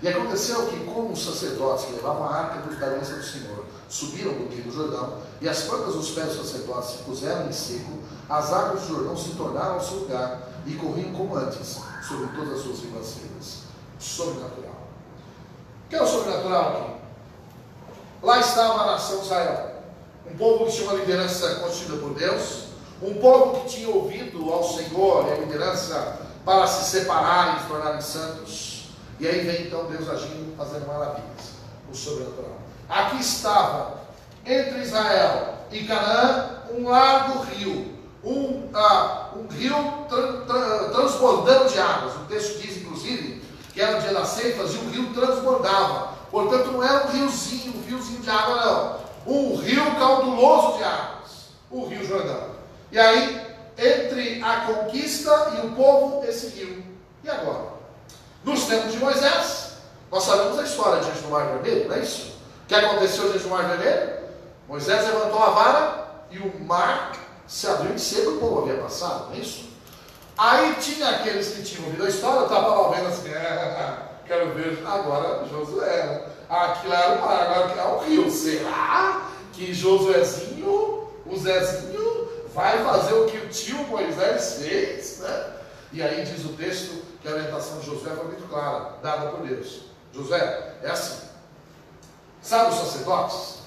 Speaker 2: E aconteceu que, como os sacerdotes que levavam a arca da aliança do Senhor subiram do meio do Jordão, e as plantas dos pés dos sacerdotes se puseram em seco, as águas do Jordão se tornaram ao seu lugar e corriam como antes sobre todas as suas ribanceiras. Sobrenatural. O que é o sobrenatural aqui? Lá estava a nação de Israel, um povo que tinha uma liderança constituída por Deus, um povo que tinha ouvido ao Senhor e a liderança para se separar e se tornarem santos. E aí vem então Deus agindo, fazendo maravilhas, o sobrenatural. Aqui estava, entre Israel e Canaã, um largo rio, um rio transbordando de águas. O texto diz, inclusive, que era o dia das ceifas e o rio transbordava. Portanto, não era um riozinho de água, não. Um rio cauduloso de águas, o Rio Jordão. E aí, entre a conquista e o povo, esse rio. E agora? Nos tempos de Moisés, nós sabemos a história diante do Mar Vermelho, não é isso? O que aconteceu diante do Mar Vermelho? Moisés levantou a vara e o mar se abriu em seco e o povo havia passado, não é isso? Aí tinha aqueles que tinham ouvido a história, eu estava lá vendo assim, quero ver agora Josué. Aquilo era o mar, agora que é o rio. Será que Josuézinho, o Zezinho, vai fazer o que o tio Moisés fez, né? E aí diz o texto que a orientação de Josué foi muito clara, dada por Deus. Josué, é assim. Sabe os sacerdotes?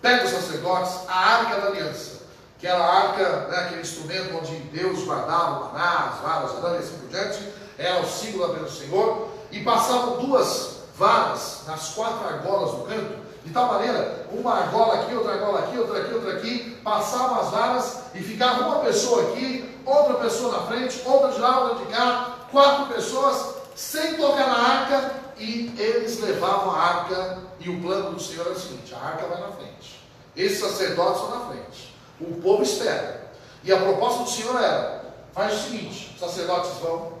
Speaker 2: Pega os sacerdotes, a arca da aliança, que era a arca, né, aquele instrumento onde Deus guardava o maná, as varas, e assim por diante, era o símbolo da presença do Senhor, e passavam duas varas nas 4 argolas do canto, de tal maneira, uma argola aqui, outra argola aqui, outra aqui, outra aqui, passavam as varas e ficava uma pessoa aqui, outra pessoa na frente, outra de lá, outra de cá, 4 pessoas, sem tocar na arca, e eles levavam a arca, e o plano do Senhor era o seguinte: a arca vai na frente, esses sacerdotes vão na frente, o povo espera, e a proposta do Senhor era: faz o seguinte, os sacerdotes vão,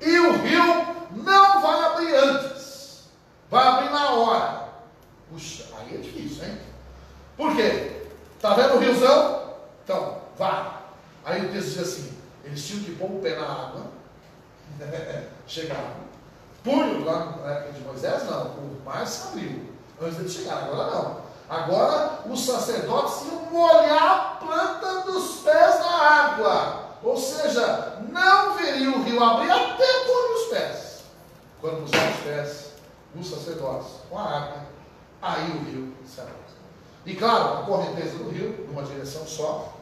Speaker 2: e o rio não vai abrir antes, vai abrir na hora. Puxa, aí é difícil, hein? Por quê? Está vendo o riozão? Então, vai. Aí o texto diz assim: eles tinham que pôr o pé na água, chegaram. Punho lá na época de Moisés, não, o mar se abriu antes de chegar, agora não. Agora os sacerdotes iam molhar a planta dos pés na água, ou seja, não veriam o rio abrir até pôr os pés. Quando puseram os pés, os sacerdotes com a arca, aí o rio se abriu. E claro, a correnteza do rio, numa direção só,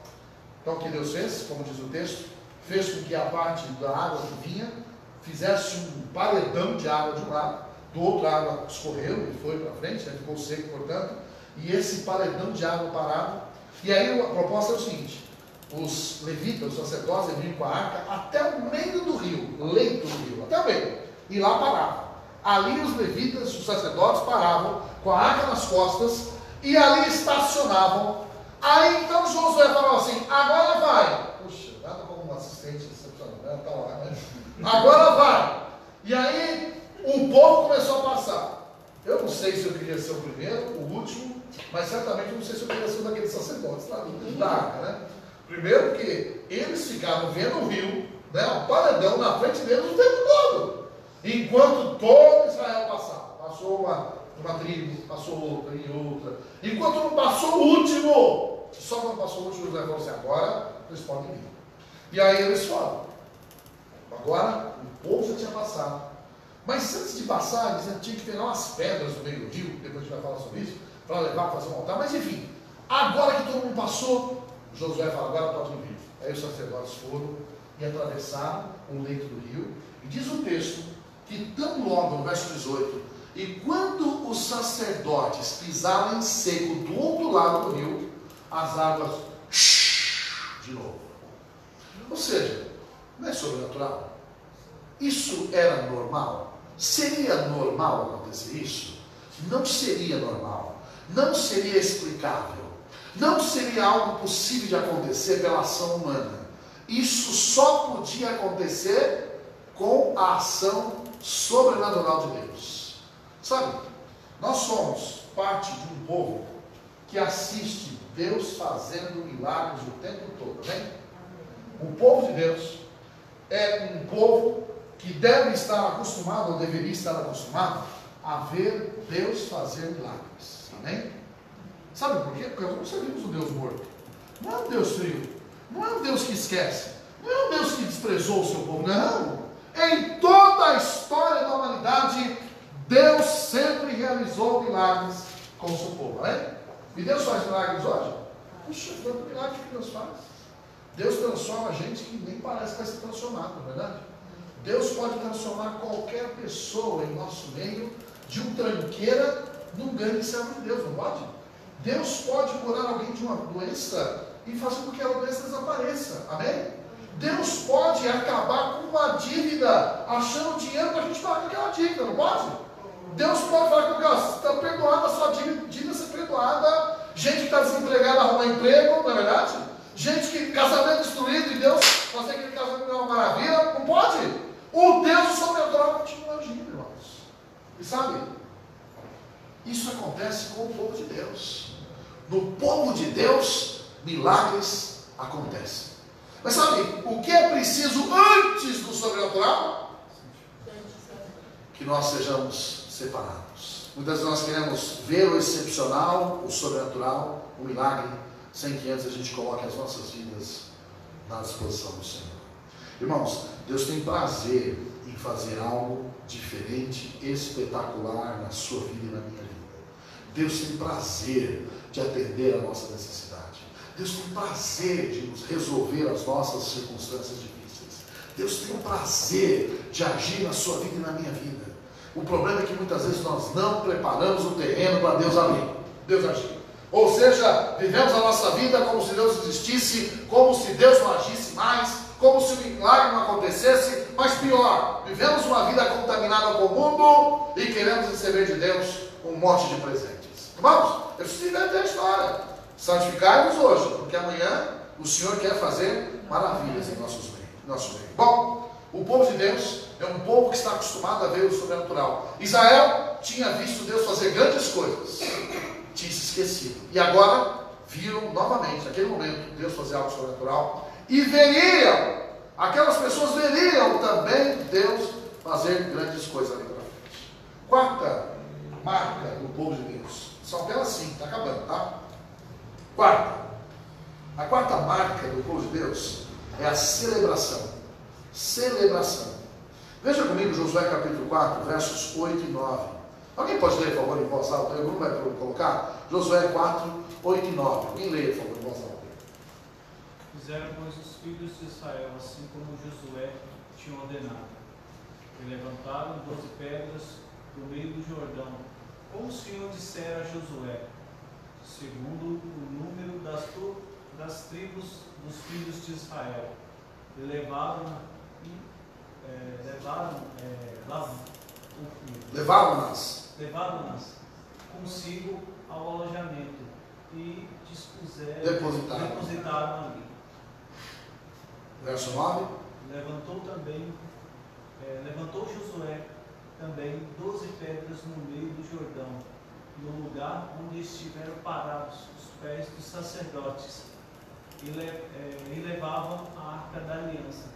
Speaker 2: Então o que Deus fez, como diz o texto, fez com que a parte da água que vinha fizesse um paredão de água de um lado, do outro a água escorreu e foi para frente, né? Ficou seco, portanto, e esse paredão de água parado. E aí a proposta é o seguinte: os levitas, os sacerdotes, vinham com a arca até o meio do rio, leito do rio, até o meio, e lá paravam. Ali os levitas, os sacerdotes paravam com a arca nas costas e ali estacionavam. Aí então Josué falava assim: agora vai. Puxa, nada como um assistente excepcional, né? Tá lá, né? Agora vai. E aí o povo começou a passar. Eu não sei se eu queria ser o primeiro, o último, mas certamente não sei se eu queria ser um daqueles sacerdotes lá da arca, né? Primeiro porque eles ficaram vendo o rio, né, o paredão na frente deles o tempo todo, enquanto todo Israel passava. Passou uma tribo, passou outra e outra. Enquanto não passou o último, só quando passou o último, Josué falou assim: agora eles podem ir. E aí eles foram. Agora o povo já tinha passado. Mas antes de passar, eles tinham que pegar umas pedras no meio do rio, depois a gente vai falar sobre isso, para levar para fazer um altar. Mas enfim, agora que todo mundo passou, Josué fala: agora pode ir no rio. Aí os sacerdotes foram e atravessaram o leito do rio. E diz o texto que tão logo, no verso 18, e quando os sacerdotes pisaram em seco do outro lado do rio, as águas de novo. Ou seja, não é sobrenatural. Isso era normal? Seria normal acontecer isso? Não seria normal. Não seria explicável. Não seria algo possível de acontecer pela ação humana. Isso só podia acontecer com a ação sobrenatural de Deus. Sabe, nós somos parte de um povo que assiste Deus fazendo milagres o tempo todo, né? O povo de Deus é um povo que deve estar acostumado, ou deveria estar acostumado, a ver Deus fazer milagres. Amém? Sabe por quê? Porque nós não servimos um Deus morto. Não é um Deus frio. Não é um Deus que esquece. Não é um Deus que desprezou o seu povo. Não. Em toda a história da humanidade, Deus sempre realizou milagres com o seu povo. Amém? E Deus faz milagres hoje? Puxa, quanto milagre que Deus faz. Deus transforma gente que nem parece que vai ser transformado, não é verdade? Deus pode transformar qualquer pessoa em nosso meio, de um tranqueira, num grande servo de Deus, não pode? Deus pode curar alguém de uma doença e fazer com que a doença desapareça, amém? Deus pode acabar com uma dívida, achando dinheiro para a gente pagar aquela dívida, não pode? Deus pode falar com que você está perdoada, a sua dívida ser perdoada, gente que está desempregada arrumar emprego, não é verdade? Gente que casamento destruído e Deus fazer aquele casamento é uma maravilha, não pode? O Deus sobrenatural continua agindo, irmãos. E sabe, isso acontece com o povo de Deus. No povo de Deus, milagres acontecem. Mas sabe, o que é preciso antes do sobrenatural? Que nós sejamos separados. Muitas vezes nós queremos ver o excepcional, o sobrenatural, o milagre, sem que antes a gente coloque as nossas vidas na disposição do Senhor. Irmãos, Deus tem prazer em fazer algo diferente, espetacular na sua vida e na minha vida. Deus tem prazer de atender a nossa necessidade. Deus tem prazer de nos resolver as nossas circunstâncias difíceis. Deus tem prazer de agir na sua vida e na minha vida. O problema é que muitas vezes nós não preparamos o terreno para Deus agir. Ou seja, vivemos a nossa vida como se Deus existisse, como se Deus não agisse mais, como se o milagre não acontecesse, mas pior, vivemos uma vida contaminada com o mundo e queremos receber de Deus um monte de presentes. Irmãos, eu preciso inverter a história. Santificai-vos hoje, porque amanhã o Senhor quer fazer maravilhas em nosso meio. Bom, o povo de Deus é um povo que está acostumado a ver o sobrenatural. Israel tinha visto Deus fazer grandes coisas, tinha se esquecido. E agora viram novamente, naquele momento, Deus fazer algo sobrenatural. E veriam, aquelas pessoas veriam também Deus fazer grandes coisas ali para frente. Quarta marca do povo de Deus. São apenas 5, está acabando, tá? A quarta marca do povo de Deus é a celebração. Veja comigo Josué capítulo 4, versos 8 e 9. Alguém pode ler, por favor, em voz alta? Eu não vai colocar? Josué 4, 8 e 9. Alguém leia, por favor, em voz alta.
Speaker 3: Fizeram, pois, os filhos de Israel, assim como Josué tinha ordenado. E levantaram 12 pedras do meio do Jordão, como o Senhor dissera a Josué, segundo o número das tribos dos filhos de Israel. E levaram-nas consigo ao alojamento e depositaram ali.
Speaker 2: Verso 9.
Speaker 3: Levantou Josué também 12 pedras no meio do Jordão, no lugar onde estiveram parados os pés dos sacerdotes, e levavam a arca da aliança.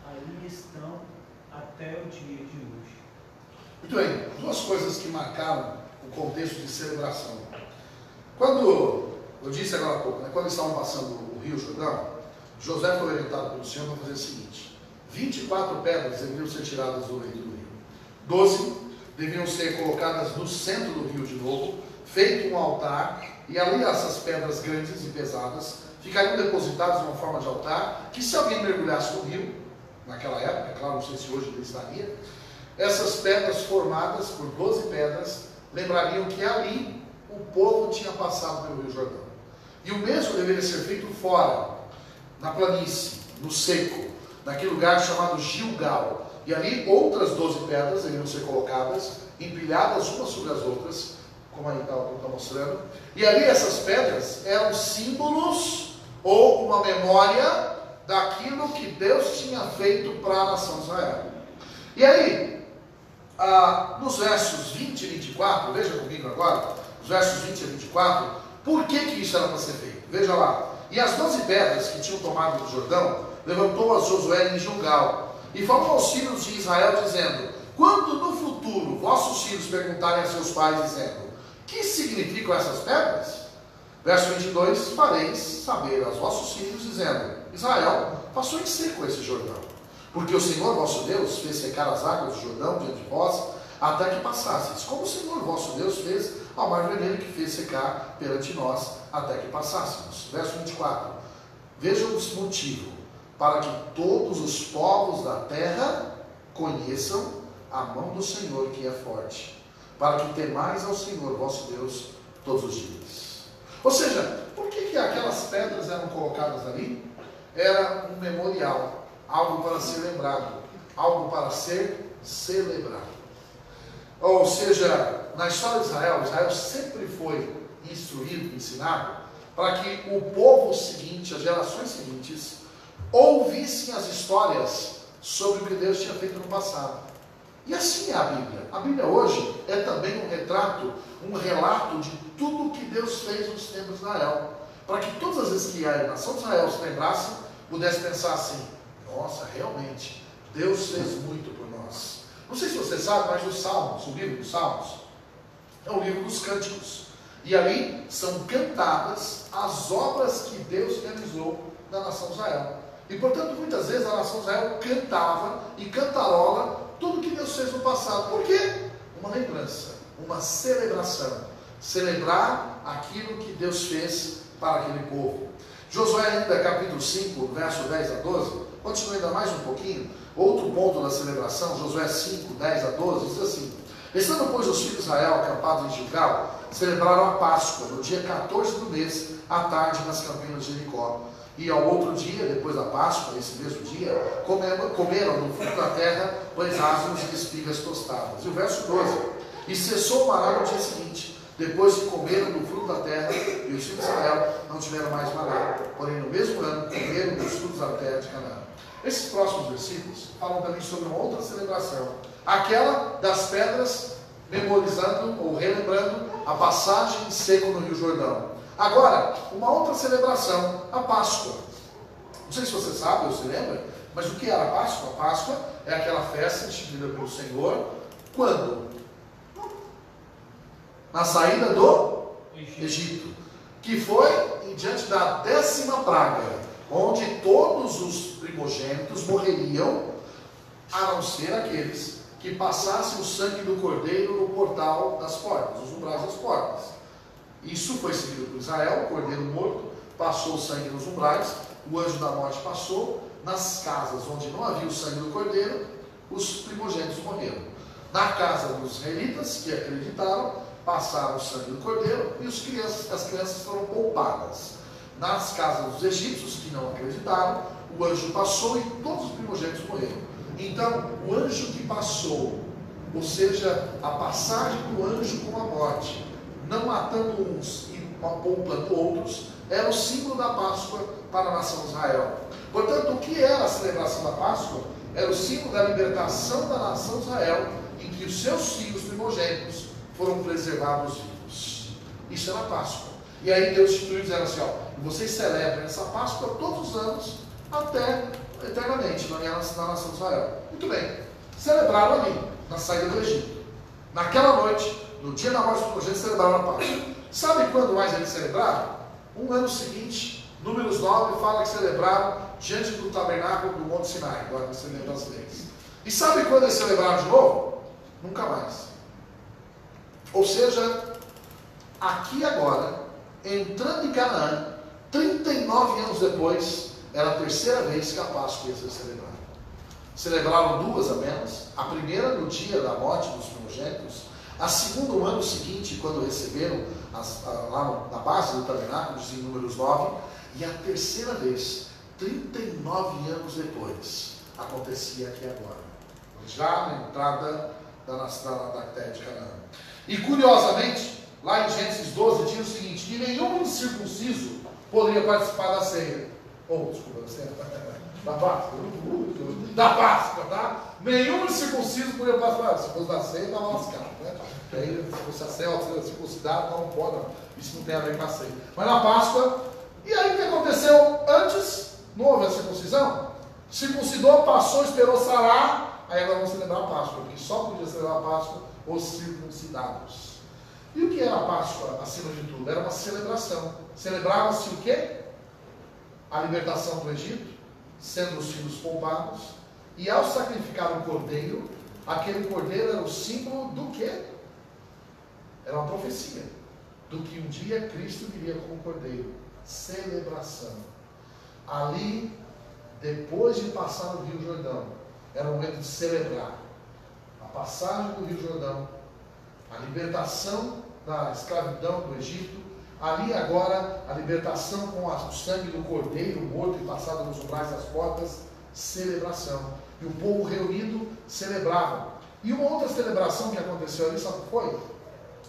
Speaker 3: Ali estão até o dia de hoje.
Speaker 2: Muito bem, duas coisas que marcaram o contexto de celebração. Quando, eu disse agora há pouco, quando eles estavam passando o Rio Jordão, José foi orientado pelo Senhor para fazer o seguinte: 24 pedras deveriam ser tiradas do leito do rio, 12 deveriam ser colocadas no centro do rio de novo, feito um altar, e ali essas pedras grandes e pesadas ficariam depositadas em uma forma de altar, que se alguém mergulhasse no rio, naquela época, claro, não sei se hoje ele estaria, essas pedras formadas por 12 pedras, lembrariam que ali o povo tinha passado pelo Rio Jordão. E o mesmo deveria ser feito fora, na planície, no seco, naquele lugar chamado Gilgal. E ali outras 12 pedras deveriam ser colocadas, empilhadas umas sobre as outras, como aí está mostrando. E ali essas pedras eram símbolos ou uma memória daquilo que Deus tinha feito para a nação de Israel. E aí, nos versos 20 e 24, veja comigo agora, os versos 20 e 24, por que isso era para ser feito? Veja lá. E as 12 pedras que tinham tomado do Jordão, levantou-as Josué em Gilgal, e falou aos filhos de Israel, dizendo: quando no futuro vossos filhos perguntarem a seus pais, dizendo: que significam essas pedras? Verso 22, fareis saber aos vossos filhos, dizendo: Israel passou em seco esse Jordão, porque o Senhor vosso Deus fez secar as águas do Jordão diante de vós, até que passasseis, como o Senhor vosso Deus fez ao mar vermelho, que fez secar perante nós, até que passássemos. Verso 24, vejam o motivo: para que todos os povos da terra conheçam a mão do Senhor, que é forte, para que temais ao Senhor vosso Deus todos os dias. Ou seja, por que aquelas pedras eram colocadas ali? Era um memorial, algo para ser lembrado, algo para ser celebrado. Ou seja, na história de Israel, Israel sempre foi instruído, ensinado, para que o povo seguinte, as gerações seguintes, ouvissem as histórias sobre o que Deus tinha feito no passado. E assim é a Bíblia. A Bíblia hoje é também um retrato, um relato de tudo o que Deus fez nos tempos de Israel, para que todas as vezes que a nação de Israel se lembrasse, pudesse pensar assim: nossa, realmente, Deus fez muito por nós. Não sei se você sabe, mas os Salmos, o livro dos Salmos, é o livro dos cânticos. E ali são cantadas as obras que Deus realizou na nação de Israel. E portanto, muitas vezes a nação de Israel cantava e cantarola tudo que Deus fez no passado. Por quê? Uma lembrança, uma celebração. Celebrar aquilo que Deus fez para aquele povo. Josué ainda, capítulo 5, verso 10 a 12, continua ainda mais um pouquinho. Outro ponto da celebração, Josué 5, 10 a 12, diz assim: estando, pois, os filhos de Israel acampados em Gilgal, celebraram a Páscoa, no dia 14 do mês, à tarde, nas campinas de Jericó. E ao outro dia, depois da Páscoa, esse mesmo dia, comeram no fruto da terra pães ázimos e espigas tostadas. E o verso 12: e cessou o maná no dia seguinte, depois que comeram do fruto da terra, e os filhos de Israel não tiveram mais maná. Porém, no mesmo ano, comeram dos frutos da terra de Canaã. Esses próximos versículos falam também sobre uma outra celebração, aquela das pedras, memorizando ou relembrando a passagem seco no Rio Jordão. Agora, uma outra celebração, a Páscoa. Não sei se você sabe ou se lembra, mas o que era a Páscoa? A Páscoa é aquela festa instituída pelo Senhor, quando? Na saída do Egito, que foi diante da 10ª praga, onde todos os primogênitos morreriam, a não ser aqueles que passassem o sangue do cordeiro no portal das portas, os umbrais das portas. Isso foi seguido por Israel, o cordeiro morto, passou o sangue nos umbrais, o anjo da morte passou, nas casas onde não havia o sangue do cordeiro, os primogênitos morreram. Na casa dos israelitas, que acreditaram, passaram o sangue do cordeiro e as crianças foram poupadas. Nas casas dos egípcios, que não acreditaram, o anjo passou e todos os primogênitos morreram. Então, o anjo que passou, ou seja, a passagem do anjo com a morte, não matando uns e poupando outros, era o símbolo da Páscoa para a nação de Israel. Portanto, o que era a celebração da Páscoa? Era o símbolo da libertação da nação de Israel, em que os seus filhos primogênitos foram preservados vivos. Isso era a Páscoa. E aí Deus instituiu dizendo assim, vocês celebram essa Páscoa todos os anos, até eternamente, na nação de Israel. Muito bem. Celebraram ali, na saída do Egito. Naquela noite, no dia da morte dos primogênitos, celebraram a Páscoa. Sabe quando mais eles celebraram? Um ano seguinte, Números 9 fala que celebraram diante do tabernáculo do Monte Sinai, agora você lembra das leis. E sabe quando eles celebraram de novo? Nunca mais. Ou seja, aqui agora, entrando em Canaã, 39 anos depois, era a terceira vez que a Páscoa ia ser celebrada. Celebraram duas apenas. A primeira no dia da morte dos primogênitos, a segunda no ano seguinte, quando receberam lá na base do tabernáculo, em Números 9, e a terceira vez, 39 anos depois, acontecia aqui agora, já na entrada da terra de Canaã. E curiosamente, lá em Gênesis 12 diz o seguinte, que nenhum incircunciso poderia participar da ceia. Desculpa, da ceia. Da Páscoa. Da Páscoa, tá? Nenhum incircunciso poderia participar. Se fosse da ceia, estava lascado, né? E aí, se fosse a ceia, circuncidado, não pode, não. Isso não tem a ver com a ceia. Mas na Páscoa, e aí o que aconteceu antes? Não houve a circuncisão? Circuncidou, passou, esperou sarar, aí agora vamos celebrar a Páscoa, porque só podia celebrar a Páscoa os circuncidados. E o que era a Páscoa, acima de tudo? Era uma celebração. Celebrava-se o quê? A libertação do Egito, sendo os filhos poupados, e ao sacrificar um cordeiro, aquele cordeiro era o símbolo do quê? Era uma profecia do que um dia Cristo viria como cordeiro. Celebração. Ali, depois de passar no Rio Jordão, era o momento de celebrar a passagem do Rio Jordão, a libertação da escravidão do Egito, ali agora a libertação com o sangue do cordeiro morto e passado nos umbrais das portas, celebração. E o povo reunido celebrava. E uma outra celebração que aconteceu ali, sabe o que foi?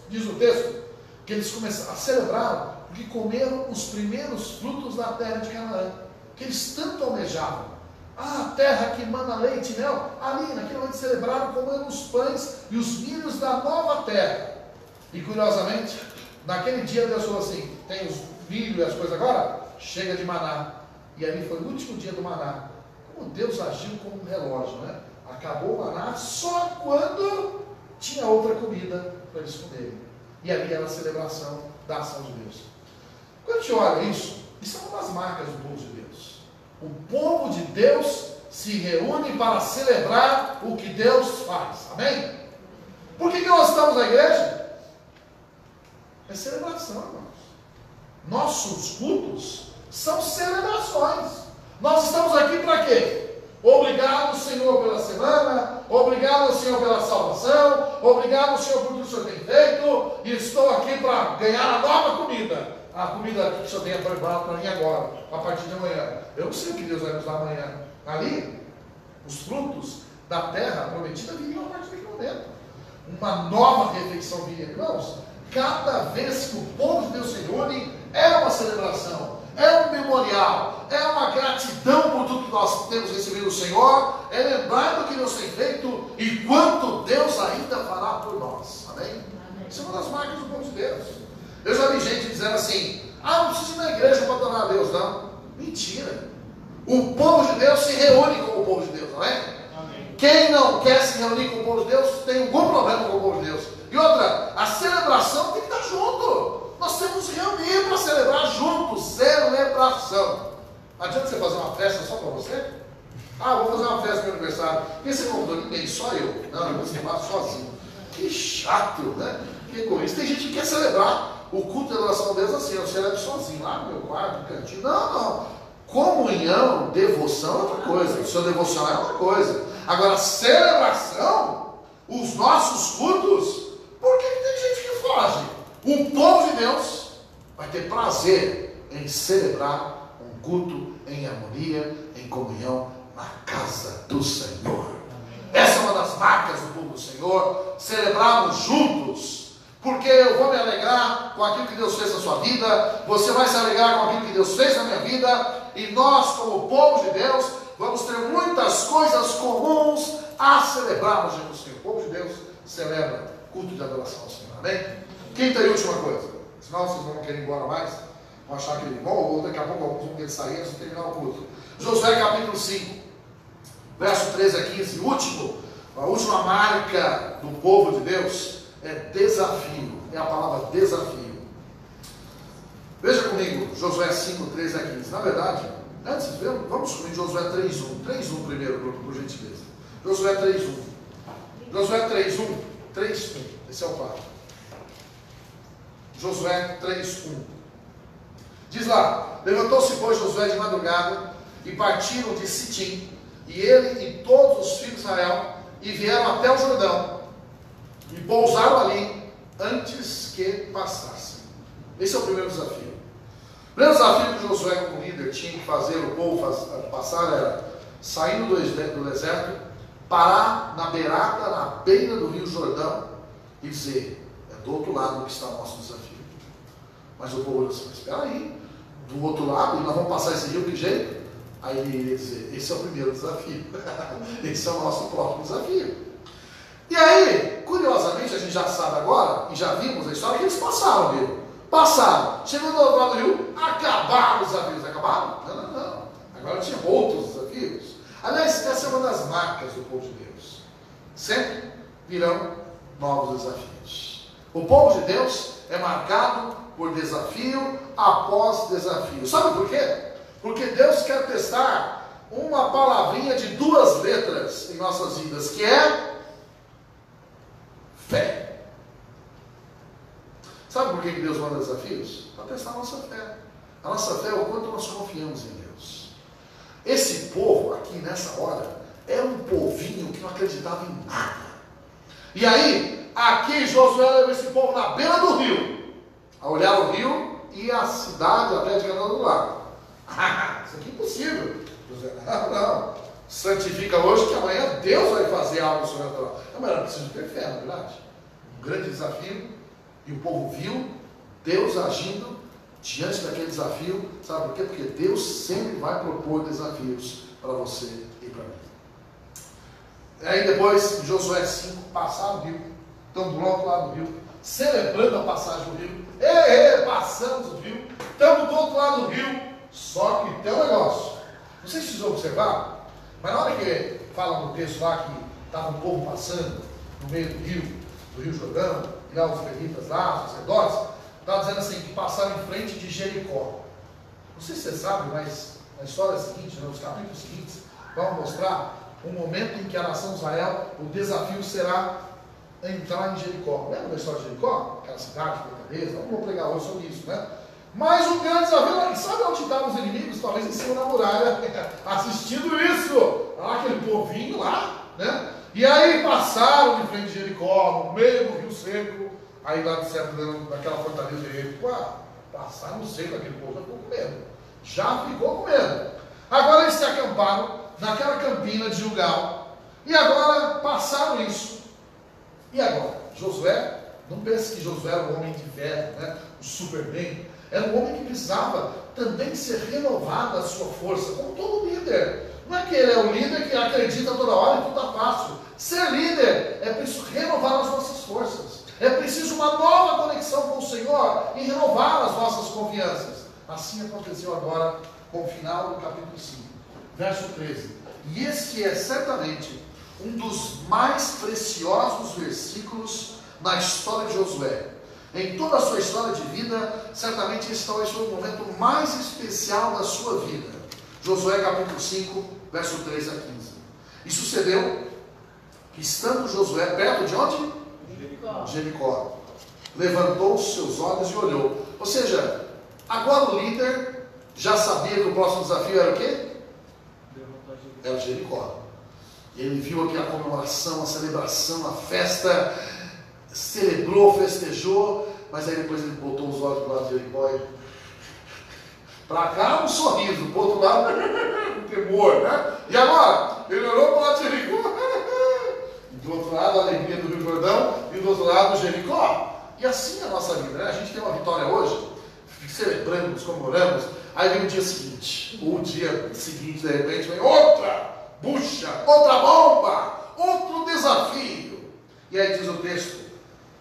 Speaker 2: Diz o texto que eles começaram a celebrar porque comeram os primeiros frutos da terra de Canaã, que eles tanto almejavam. A terra que mana leite e mel, ali naquele momento celebraram comendo os pães e os milhos da nova terra. E curiosamente, naquele dia Deus falou assim, tem os milho e as coisas agora? Chega de maná. E ali foi o último dia do maná. Como Deus agiu como um relógio, né? Acabou o maná só quando tinha outra comida para eles comerem. E ali era a celebração da ação de Deus. Quando a gente olha isso é uma das marcas do povo de Deus. O povo de Deus se reúne para celebrar o que Deus faz. Amém? Por que nós estamos na igreja? É celebração, irmãos. Nossos cultos são celebrações. Nós estamos aqui para quê? Obrigado, Senhor, pela semana. Obrigado, Senhor, pela salvação. Obrigado, Senhor, por tudo que o Senhor tem feito. E estou aqui para ganhar a nova comida. A comida que o Senhor tem preparado para mim agora, a partir de amanhã. Eu não sei o que Deus vai nos dar amanhã. Ali, os frutos da terra prometida viriam a partir daquele momento. Uma nova refeição viria. Irmãos, cada vez que o povo de Deus se reúne, é uma celebração, é um memorial, é uma gratidão por tudo que nós temos recebido do Senhor, é lembrar do que Deus tem feito e quanto Deus ainda fará por nós. Amém? Isso é uma das marcas do povo de Deus. Eu já vi gente dizendo assim, não precisa ir na igreja para adorar a Deus, não. Mentira. O povo de Deus se reúne com o povo de Deus, não é? Amém. Quem não quer se reunir com o povo de Deus tem algum problema com o povo de Deus. E outra, a celebração tem que estar junto. Nós temos que reunir para celebrar juntos. Celebração. Adianta você fazer uma festa só para você? Vou fazer uma festa no meu aniversário. Quem você convidou? Ninguém, só eu. Não, você faz sozinho. Que chato, né? Que egoísta. Tem gente que quer celebrar o culto de adoração a Deus assim, eu celebro sozinho, lá no meu quarto, no cantinho. Não. Comunhão, devoção é outra coisa. O seu devocional é outra coisa. Agora, celebração, os nossos cultos, por que tem gente que foge? O povo de Deus vai ter prazer em celebrar um culto em harmonia, em comunhão na casa do Senhor. Essa é uma das marcas do povo do Senhor, celebrarmos juntos. Porque eu vou me alegrar com aquilo que Deus fez na sua vida, você vai se alegrar com aquilo que Deus fez na minha vida, e nós, como povo de Deus, vamos ter muitas coisas comuns a celebrarmos diante do Senhor. O povo de Deus celebra culto de adoração ao Senhor. Amém? Quinta e última coisa, senão vocês não vão querer ir embora mais, vão achar que bom, ou daqui a pouco alguns vão querer sair antes de terminar o culto. Josué capítulo 5, verso 13 a 15, a última marca do povo de Deus é desafio, é a palavra desafio. Veja comigo, Josué 5, 13 a 15. Na verdade, antes, vamos comigo Josué 3.1. 3.1 primeiro, por gentileza. Josué 3.1. Josué 3.1. 3.1. Esse é o 4. Josué 3.1. Diz lá: levantou-se, pois, Josué de madrugada, e partiram de Sitim, e ele e todos os filhos de Israel, e vieram até o Jordão, e pousaram ali, antes que passassem. Esse é o primeiro desafio. O primeiro desafio que Josué, como líder, tinha que fazer o povo passar era, saindo do deserto, parar na beira do rio Jordão, e dizer: é do outro lado que está o nosso desafio. Mas o povo disse: mas espera aí, do outro lado, e nós vamos passar esse rio de que jeito? Aí ele iria dizer: esse é o primeiro desafio. Esse é o nosso próprio desafio. E aí, curiosamente, a gente já sabe agora, e já vimos a história, que eles passaram, viu? Passaram. Chegou do outro lado do rio, acabaram os desafios. Acabaram? Não. Agora tinha outros desafios. Aliás, essa é uma das marcas do povo de Deus. Sempre virão novos desafios. O povo de Deus é marcado por desafio após desafio. Sabe por quê? Porque Deus quer testar uma palavrinha de 2 letras em nossas vidas, que é fé. Sabe por que Deus manda desafios? Para testar a nossa fé. A nossa fé é o quanto nós confiamos em Deus. Esse povo aqui nessa hora é um povinho que não acreditava em nada. E aí, aqui Josué leva esse povo na beira do rio, a olhar o rio e a cidade até de Canaã do lado. Isso aqui é impossível. Josué: não. Santifica hoje que amanhã Deus vai fazer algo sobrenatural. Mas era preciso ter fé, na verdade. Um grande desafio. E o povo viu Deus agindo diante daquele desafio. Sabe por quê? Porque Deus sempre vai propor desafios para você e para mim. E aí depois, em Josué 5, passaram o rio. Estão do outro lado do rio, celebrando a passagem do rio. Passamos o rio. Estamos do outro lado do rio. Só que tem um negócio. Não sei se vocês observaram, mas na hora que fala no texto lá que estava um povo passando no meio do Rio Jordão, e lá os levitas lá, os sacerdotes, estava dizendo assim, que passaram em frente de Jericó. Não sei se você sabe, mas na história seguinte, nos capítulos seguintes, vão mostrar um momento em que a nação de Israel, o desafio será entrar em Jericó. Lembra da história de Jericó? Aquela cidade fortaleza? Não vou pregar hoje sobre isso, né? Mas o grande desafio, sabe onde estavam os inimigos? Talvez em cima da muralha, assistindo isso. Aquele povinho lá, né? E aí passaram de frente de Jericó, no meio do rio seco. Aí lá de certo, daquela fortaleza de Jericó, passaram no seio daquele povo, já ficou com medo. Já ficou com medo. Agora eles se acamparam naquela campina de Gilgal. E agora passaram isso. E agora? Josué, não pense que Josué era um homem de ferro, né? O Superman. Era um homem que precisava também ser renovado a sua força, como todo líder. Não é que ele é um líder que acredita toda hora e tudo está fácil. Ser líder é preciso renovar as nossas forças. É preciso uma nova conexão com o Senhor e renovar as nossas confianças. Assim aconteceu agora com o final do capítulo 5, verso 13. E esse é certamente um dos mais preciosos versículos na história de Josué. Em toda a sua história de vida, certamente esse talvez foi o momento mais especial da sua vida. Josué capítulo 5, verso 13 a 15. E sucedeu que, estando Josué perto de onde? Jericó. Levantou os seus olhos e olhou. Ou seja, agora o líder já sabia que o próximo desafio era o quê?
Speaker 3: Derrotar Jericó.
Speaker 2: Era Jericó. E ele viu aqui a comemoração, a celebração, a festa, celebrou, festejou, mas aí depois ele botou os olhos do lado de Jericó e para cá um sorriso, para o outro lado um temor, né? E agora? Ele olhou para o lado de Jericó, e do outro lado a alegria do Rio Jordão, e do outro lado Jericó. E assim é a nossa vida, né? A gente tem uma vitória hoje, celebramos, comemoramos, aí vem o dia seguinte, de repente vem outra bucha, outra bomba, outro desafio. E aí diz o texto,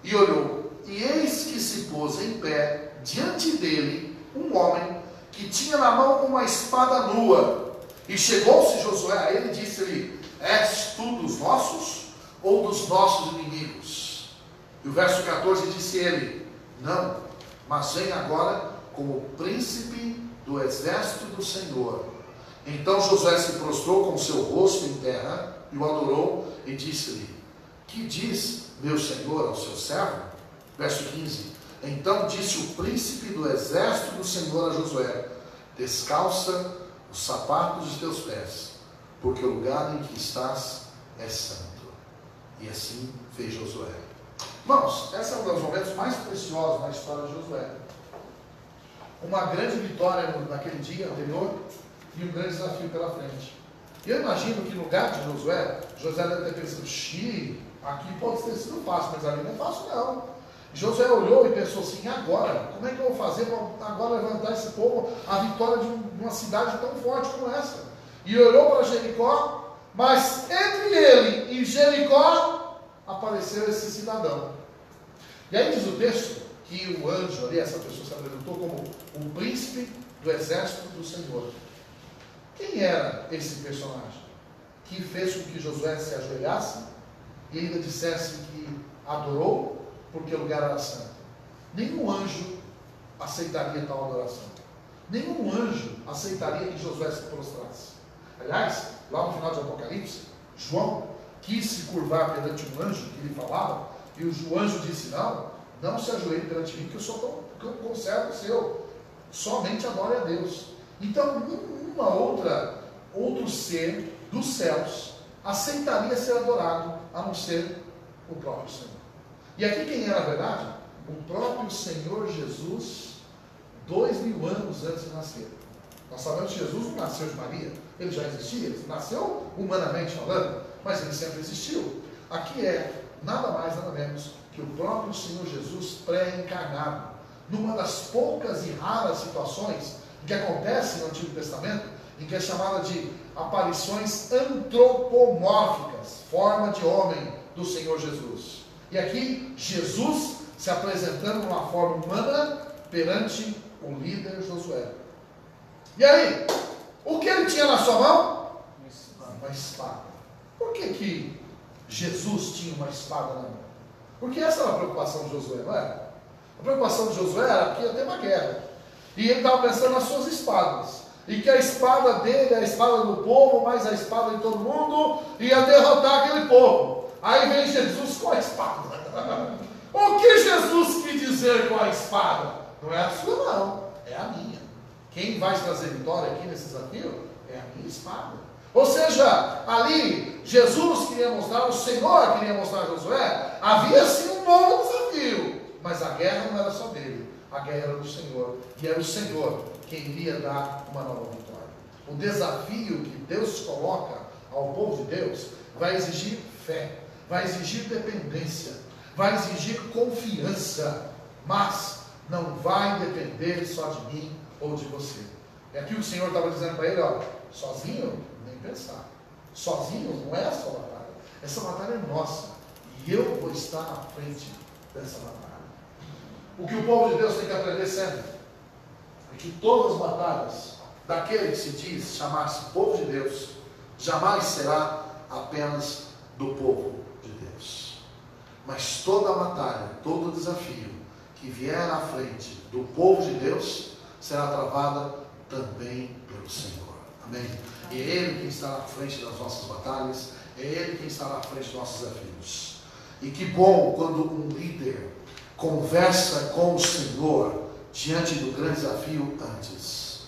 Speaker 2: e olhou, e eis que se pôs em pé diante dele um homem que tinha na mão uma espada nua. E chegou-se Josué a ele e disse-lhe: és tu dos nossos ou dos nossos inimigos? E o verso 14 disse ele: não, mas vem agora como príncipe do exército do Senhor. Então Josué se prostrou com seu rosto em terra e o adorou e disse-lhe: que diz meu senhor ao seu servo? Verso 15: então disse o príncipe do exército do Senhor a Josué: descalça os sapatos de teus pés, porque o lugar em que estás é santo. E assim fez Josué. Irmãos, esse é um dos momentos mais preciosos na história de Josué. Uma grande vitória naquele dia anterior e um grande desafio pela frente. E eu imagino que no lugar de Josué deve ter pensado: xiii, aqui pode ter sido fácil, mas ali não é fácil não. Josué olhou e pensou assim: agora, como é que eu vou fazer para agora levantar esse povo a vitória de uma cidade tão forte como essa? E olhou para Jericó, mas entre ele e Jericó apareceu esse cidadão. E aí diz o texto que o anjo ali, essa pessoa se apresentou como o príncipe do exército do Senhor. Quem era esse personagem que fez com que Josué se ajoelhasse e ainda dissesse que adorou porque o lugar era santo? Nenhum anjo aceitaria tal adoração. Nenhum anjo aceitaria que Josué se prostrasse. Aliás, lá no final de Apocalipse, João quis se curvar perante um anjo que lhe falava, e o anjo disse: não se ajoelhe perante mim, que eu sou um servo seu, somente adore a Deus. Então, outro ser dos céus aceitaria ser adorado, a não ser o próprio Senhor. E aqui quem era a verdade? O próprio Senhor Jesus, 2000 anos antes de nascer. Nós sabemos que Jesus não nasceu de Maria, ele já existia, ele nasceu humanamente falando, mas ele sempre existiu. Aqui é nada mais, nada menos que o próprio Senhor Jesus pré-encarnado, numa das poucas e raras situações que acontece no Antigo Testamento, em que é chamada de aparições antropomórficas, forma de homem do Senhor Jesus. E aqui, Jesus se apresentando numa forma humana perante o líder Josué. E aí, o que ele tinha na sua mão? Uma espada. Por que Jesus tinha uma espada na mão? Porque essa era a preocupação de Josué, não era? A preocupação de Josué era que ia ter uma guerra. E ele estava pensando nas suas espadas. E que a espada dele, a espada do povo, mais a espada de todo mundo, ia derrotar aquele povo. Aí vem Jesus com a espada. O que Jesus quis dizer com a espada? Não é a sua não, é a minha. Quem vai trazer vitória aqui nesse desafio é a minha espada. Ou seja, ali Jesus queria mostrar, o Senhor queria mostrar a Josué, havia sim um novo desafio, mas a guerra não era só dele, a guerra era do Senhor, e era o Senhor quem iria dar uma nova vitória. O desafio que Deus coloca ao povo de Deus vai exigir fé, vai exigir dependência, vai exigir confiança, mas não vai depender só de mim ou de você. É aqui o Senhor estava dizendo para ele: ó, sozinho, nem pensar. Sozinho não é a sua batalha. Essa batalha é nossa. E eu vou estar à frente dessa batalha. O que o povo de Deus tem que aprender sempre é que todas as batalhas daquele que se diz chamar-se povo de Deus, jamais será apenas do povo de Deus. Mas toda batalha, todo desafio que vier à frente do povo de Deus será travada também pelo Senhor. Amém? É Ele quem está na frente das nossas batalhas, é Ele quem está na frente dos nossos desafios. E que bom quando um líder conversa com o Senhor diante do grande desafio antes.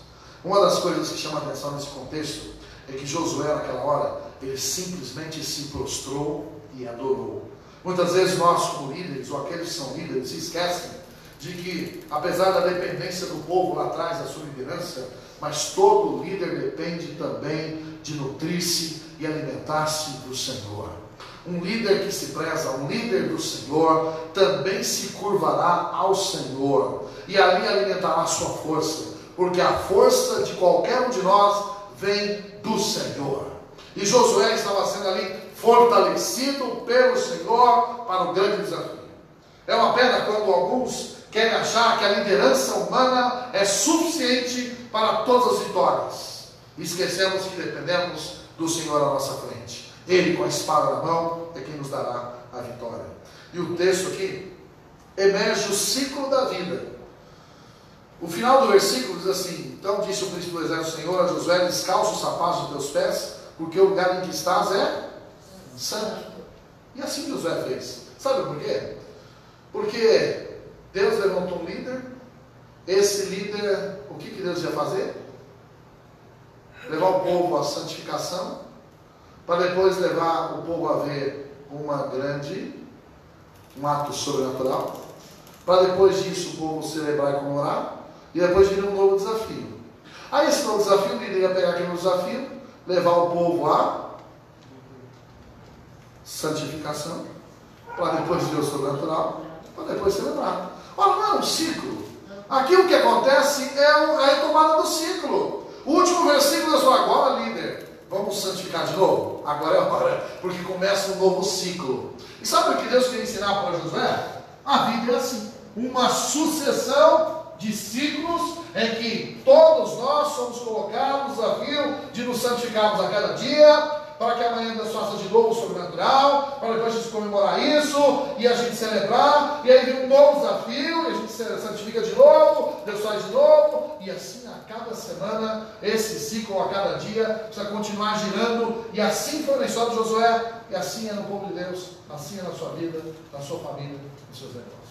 Speaker 2: Uma das coisas que chama a atenção nesse contexto é que Josué, naquela hora, ele simplesmente se prostrou e adorou. Muitas vezes nós, como líderes, ou aqueles que são líderes, se esquecem de que, apesar da dependência do povo lá atrás, da sua liderança, mas todo líder depende também de nutrir-se e alimentar-se do Senhor. Um líder que se preza, um líder do Senhor, também se curvará ao Senhor e ali alimentará a sua força, porque a força de qualquer um de nós vem do Senhor. E Josué estava sendo ali fortalecido pelo Senhor para o grande desafio. É uma pena quando alguns querem achar que a liderança humana é suficiente para todas as vitórias. Esquecemos que dependemos do Senhor à nossa frente. Ele, com a espada na mão, é quem nos dará a vitória. E o texto aqui emerge o ciclo da vida. O final do versículo diz assim: então disse o príncipe do exército do Senhor a Josué: descalça os sapatos dos teus pés, porque o lugar em que estás é santo. E assim Josué fez. Sabe por quê? Porque Deus levantou um líder. Esse líder, o que Deus ia fazer? Levar o povo à santificação, para depois levar o povo a ver um ato sobrenatural, para depois disso o povo celebrar e comemorar, e depois vir um novo desafio. Aí esse novo desafio, o líder ia pegar aquele desafio, levar o povo à santificação, para depois vir o sobrenatural, para depois celebrar. Olha, não é um ciclo. Aqui o que acontece é a retomada do ciclo. O último versículo é só: agora, líder, vamos santificar de novo? Agora é a hora, porque começa um novo ciclo. E sabe o que Deus quer ensinar para Josué? A vida é assim, uma sucessão de ciclos em que todos nós somos colocados no desafio de nos santificarmos a cada dia, para que amanhã Deus faça de novo o sobrenatural, para depois a gente comemorar isso, e a gente celebrar, e aí vem um novo desafio, e a gente se santifica de novo, Deus faz de novo, e assim a cada semana, esse ciclo a cada dia, precisa continuar girando, e assim foi na história de Josué, e assim é no povo de Deus, assim é na sua vida, na sua família, nos seus negócios.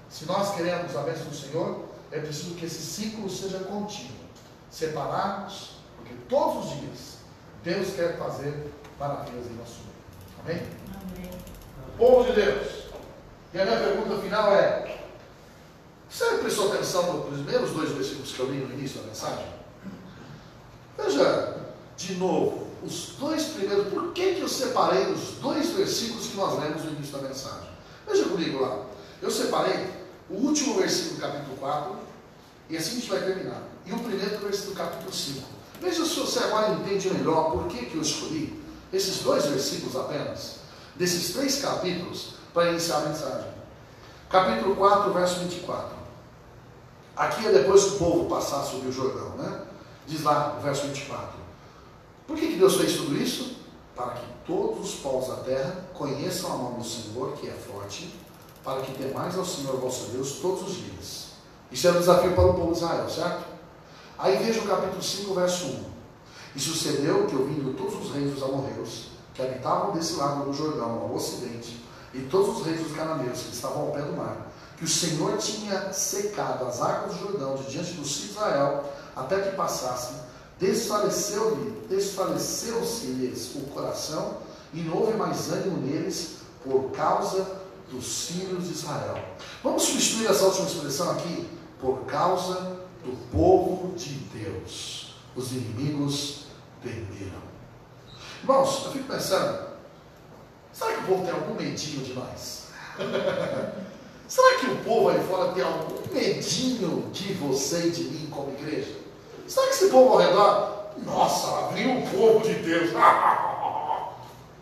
Speaker 2: Se nós queremos a bênção do Senhor, é preciso que esse ciclo seja contínuo, separarmos, porque todos os dias Deus quer fazer maravilhas em nosso meio. Amém?
Speaker 4: Amém.
Speaker 2: Povo de Deus. E a minha pergunta final é: você prestou atenção nos primeiros 2 versículos que eu li no início da mensagem? Veja de novo os 2 primeiros. Por que eu separei os 2 versículos que nós lemos no início da mensagem? Veja comigo lá. Eu separei o último versículo do capítulo 4, e assim a gente vai terminar, e o primeiro versículo do capítulo 5. Veja se você agora entende melhor por que eu escolhi esses 2 versículos apenas, desses 3 capítulos, para iniciar a mensagem. Capítulo 4, verso 24. Aqui é depois que o povo passasse o Rio Jordão, né? Diz lá, o verso 24. Por que Deus fez tudo isso? Para que todos os povos da terra conheçam a mão do Senhor, que é forte, para que temais ao Senhor vosso Deus todos os dias. Isso é um desafio para o povo de Israel, certo? Aí veja o capítulo 5, verso 1. E sucedeu que, ouvindo todos os reis dos amorreus, que habitavam desse lado do Jordão, ao ocidente, e todos os reis dos cananeus, que estavam ao pé do mar, que o Senhor tinha secado as águas do Jordão de diante dos filhos de Israel, até que passassem, desfaleceu-se-lhes o coração, e não houve mais ânimo neles, por causa dos filhos de Israel. Vamos substituir essa última expressão aqui, por causa do povo de Deus. Os inimigos temeram. Irmãos, eu fico pensando, será que o povo tem algum medinho de nós? Será que o povo aí fora tem algum medinho de você e de mim como igreja? Será que esse povo ao redor, nossa, lá vem o povo de Deus,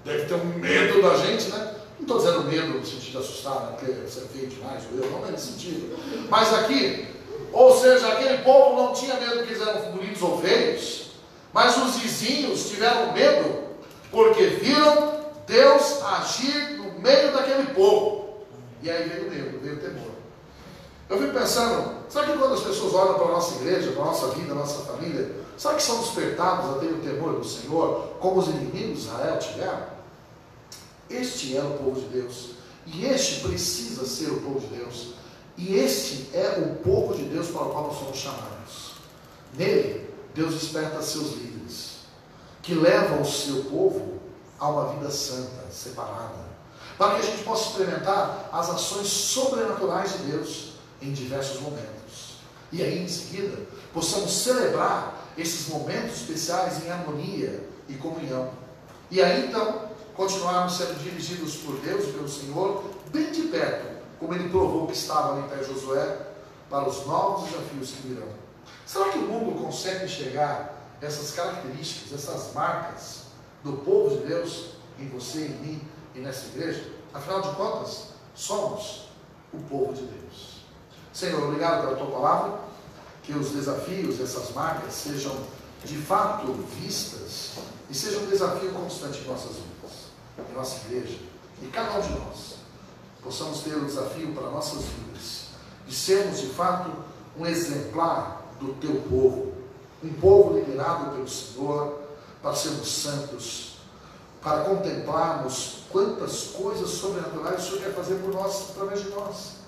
Speaker 2: deve ter um medo da gente, né? Não estou dizendo medo no sentido de assustar, né? Porque você é feio demais, não é nesse sentido. Mas aqui, ou seja, aquele povo não tinha medo que eles eram bonitos ou feios, mas os vizinhos tiveram medo, porque viram Deus agir no meio daquele povo. E aí veio o medo, veio o temor. Eu fico pensando, será que quando as pessoas olham para a nossa igreja, para a nossa vida, a nossa família, será que são despertados a ter o temor do Senhor, como os inimigos de Israel tiveram? Este era o povo de Deus, e este precisa ser o povo de Deus, e este é o povo de Deus para o qual nós somos chamados. Nele, Deus desperta seus líderes, que levam o seu povo a uma vida santa, separada, para que a gente possa experimentar as ações sobrenaturais de Deus em diversos momentos. E aí, em seguida, possamos celebrar esses momentos especiais em harmonia e comunhão. E aí, então, continuarmos sendo dirigidos por Deus e pelo Senhor, bem de perto, como Ele provou que estava ali em Josué, para os novos desafios que virão. Será que o mundo consegue enxergar essas características, essas marcas do povo de Deus em você, em mim e nessa igreja? Afinal de contas, somos o povo de Deus. Senhor, obrigado pela Tua palavra, que os desafios, essas marcas, sejam de fato vistas e sejam um desafio constante em nossas vidas, em nossa igreja, e cada um de nós possamos ter o desafio para nossas vidas de sermos de fato um exemplar do Teu povo, um povo liderado pelo Senhor, para sermos santos, para contemplarmos quantas coisas sobrenaturais o Senhor quer fazer por nós, através de nós.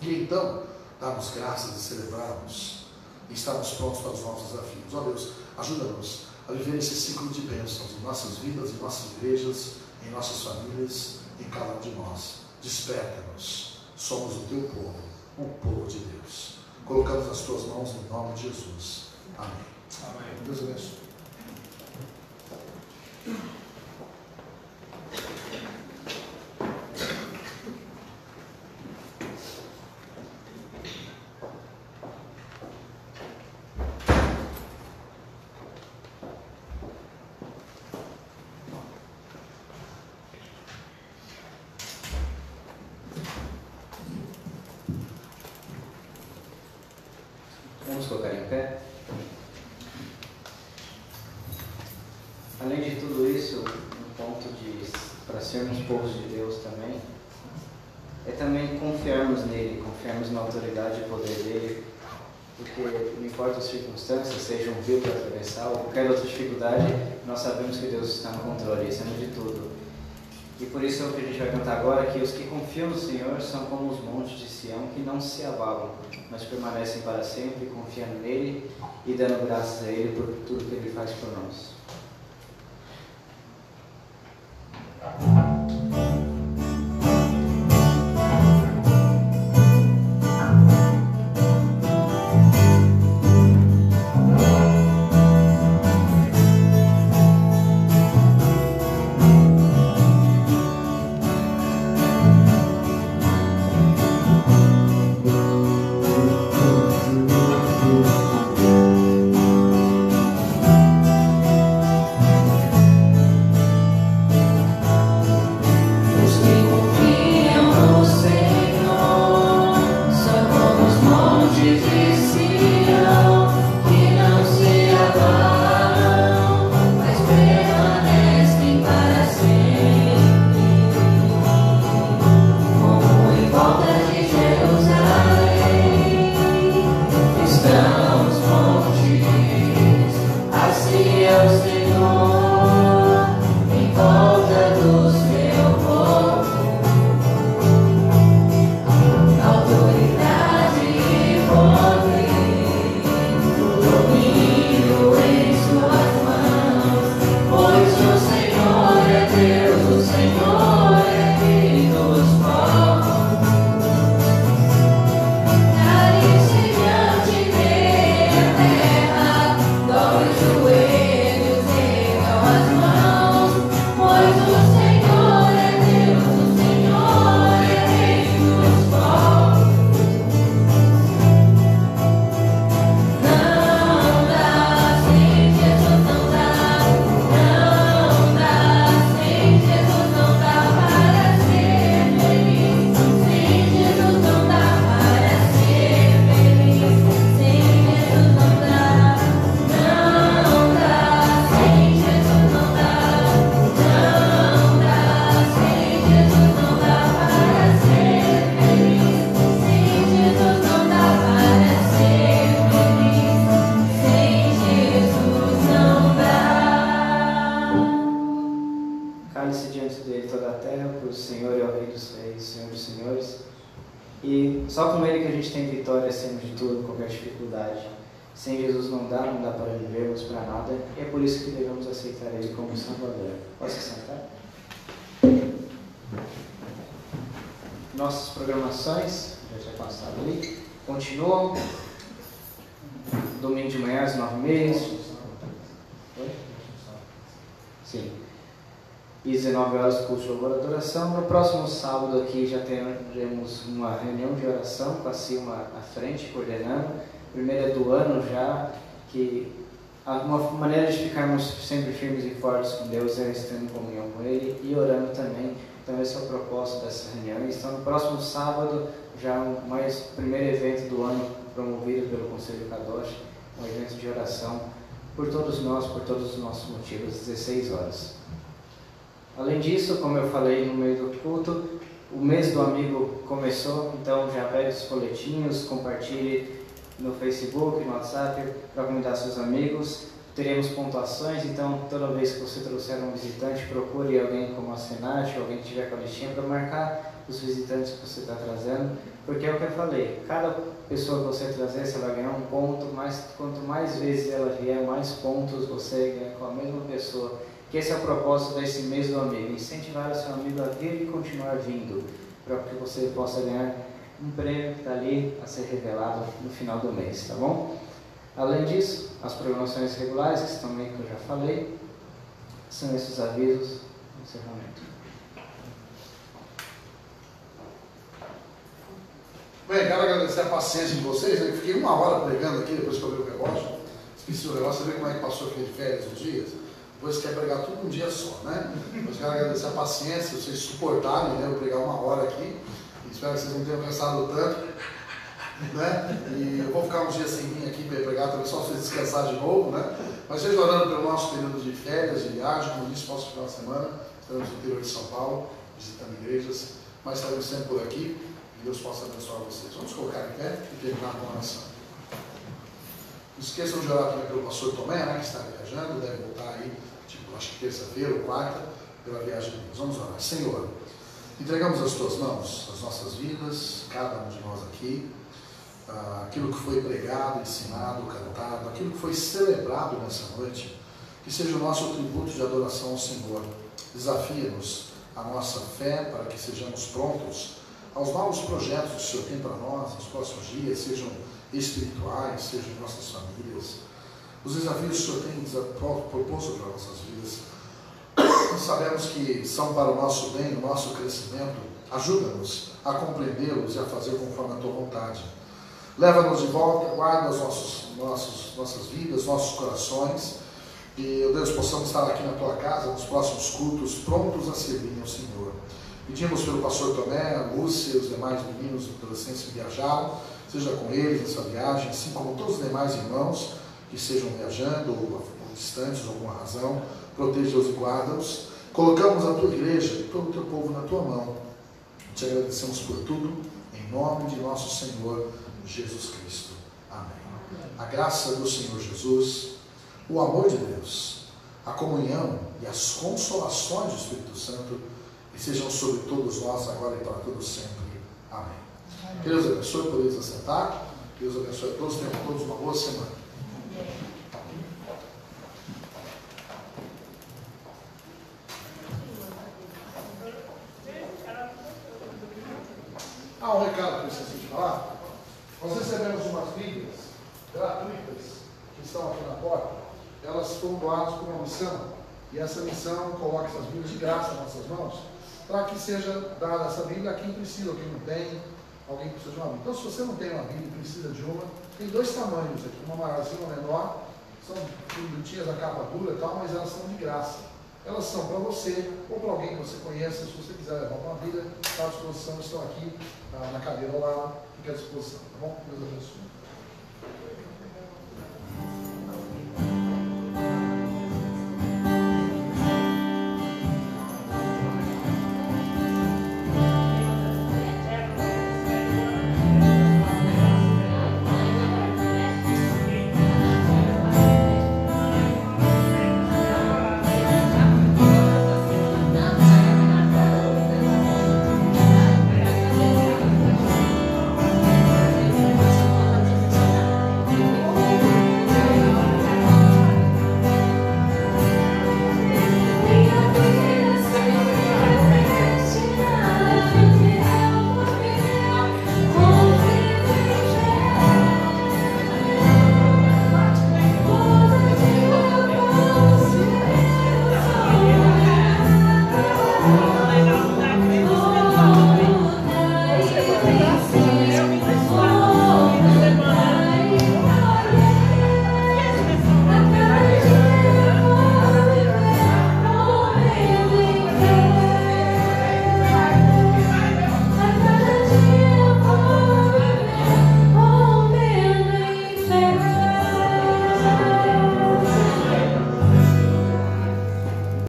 Speaker 2: E então, darmos graças e celebrarmos, e estarmos prontos para os novos desafios. Ó Deus, ajuda-nos a viver esse ciclo de bênçãos em nossas vidas, em nossas igrejas, em nossas famílias, em cada um de nós. Desperta-nos, somos o Teu povo, o povo de Deus. Colocamos nas Tuas mãos no nome de Jesus. Amém.
Speaker 3: Amém.
Speaker 2: Deus abençoe.
Speaker 1: Vamos colocar em pé. Além de tudo isso, um ponto para sermos povos de Deus também, é também confiarmos nele, confiarmos na autoridade e poder dele, porque não importa as circunstâncias, seja um rio para atravessar ou qualquer outra dificuldade, nós sabemos que Deus está no controle, acima de tudo. E por isso é o que a gente vai cantar agora, que os que confiam no Senhor são como os montes de Sião, que não se abalam, mas permanecem para sempre, confiando nele e dando graças a ele por tudo que ele faz por nós. Só com Ele que a gente tem vitória acima de tudo, qualquer dificuldade. Sem Jesus não dá para vivermos para nada, e é por isso que devemos aceitar Ele como Salvador. Posso sentar? Nossas programações, já tinha passado ali, continuam. Domingo de manhã às 9h30. Oi? Sim. E 19 horas culto de louvor e adoração. No próximo sábado aqui já teremos uma reunião de oração com a Silma à frente, coordenando. Primeira do ano já, que uma maneira de ficarmos sempre firmes e fortes com Deus é estando em comunhão com Ele e orando também. Então esse é o propósito dessa reunião. Então no próximo sábado, já o primeiro evento do ano promovido pelo Conselho Kadosh, um evento de oração por todos nós, por todos os nossos motivos, 16 horas. Além disso, como eu falei no meio do culto, o mês do amigo começou, então já pegue os folhetinhos, compartilhe no Facebook, no WhatsApp, para convidar seus amigos. Teremos pontuações, então toda vez que você trouxer um visitante, procure alguém como a Senate, alguém que tiver com a listinha para marcar os visitantes que você está trazendo, porque é o que eu falei, cada pessoa que você trazer, você vai ganhar um ponto, mas quanto mais vezes ela vier, mais pontos você ganha com a mesma pessoa. Que esse é o propósito desse mês do amigo, incentivar o seu amigo a vir e continuar vindo, para que você possa ganhar um prêmio que está ali a ser revelado no final do mês, tá bom? Além disso, as programações regulares, que também que eu já falei, são esses avisos de encerramento.
Speaker 2: Bem, quero agradecer a paciência de vocês. Eu fiquei 1 hora pregando aqui, depois que eu vi o relógio. Esqueci o relógio, você vê como é que passou aqui de férias uns dias? Depois quer pregar tudo um dia só, né? Mas quero agradecer a paciência, vocês suportarem, né? Eu pregar 1 hora aqui. Espero que vocês não tenham cansado tanto, né? E eu vou ficar uns dias sem vir aqui para pregar também, só para vocês descansar de novo, né? Mas seja orando pelo nosso período de férias, de viagem, como disse, posso final de semana. Estaremos no interior de São Paulo, visitando igrejas, mas estaremos sempre por aqui. Que Deus possa abençoar vocês. Vamos colocar em pé e terminar com a oração. Não esqueçam de orar também pelo pastor Tomé, né, que está viajando, deve voltar aí, tipo, acho que terça-feira ou quarta, pela viagem de Deus. Vamos orar. Senhor, entregamos às tuas mãos as nossas vidas, cada um de nós aqui, aquilo que foi pregado, ensinado, cantado, aquilo que foi celebrado nessa noite, que seja o nosso tributo de adoração ao Senhor. Desafia-nos a nossa fé para que sejamos prontos aos novos projetos que o Senhor tem para nós nos próximos dias, sejam espirituais, sejam em nossas famílias. Os desafios que o Senhor tem proposto para nossas vidas, sabemos que são para o nosso bem, o nosso crescimento. Ajuda-nos a compreendê-los e a fazer conforme a Tua vontade. Leva-nos de volta, guarda as nossas vidas, nossos corações, e, Deus, possamos estar aqui na Tua casa, nos próximos cultos, prontos a servir ao Senhor. Pedimos pelo pastor Tomé, a Lúcia e os demais meninos e adolescentes que viajaram, seja com eles nessa viagem, assim como todos os demais irmãos que estejam viajando ou distantes por alguma razão, proteja-os e guarda-os. Colocamos a Tua igreja e todo o Teu povo na Tua mão. Te agradecemos por tudo, em nome de nosso Senhor Jesus Cristo. Amém. A graça do Senhor Jesus, o amor de Deus, a comunhão e as consolações do Espírito Santo e sejam sobre todos nós, agora e para todos sempre. Amém. Deus abençoe, podemos assentar. Deus abençoe a todos, tenham todos uma boa semana. Um recado que eu esqueci de falar. Nós recebemos umas Bíblias gratuitas que estão aqui na porta. Elas foram doadas por uma missão. E essa missão coloca essas Bíblias de graça nas nossas mãos, para que seja dada essa Bíblia a quem precisa, ou quem não tem, alguém que precisa de uma Bíblia. Então, se você não tem uma Bíblia e precisa de uma, tem 2 tamanhos aqui, uma maiorzinha e uma menor, são bonitinhas, a capa dura e tal, mas elas são de graça. Elas são para você, ou para alguém que você conheça. Se você quiser levar uma Bíblia, está à disposição, estão aqui na cadeira ao lado, fica à disposição, tá bom? Deus abençoe.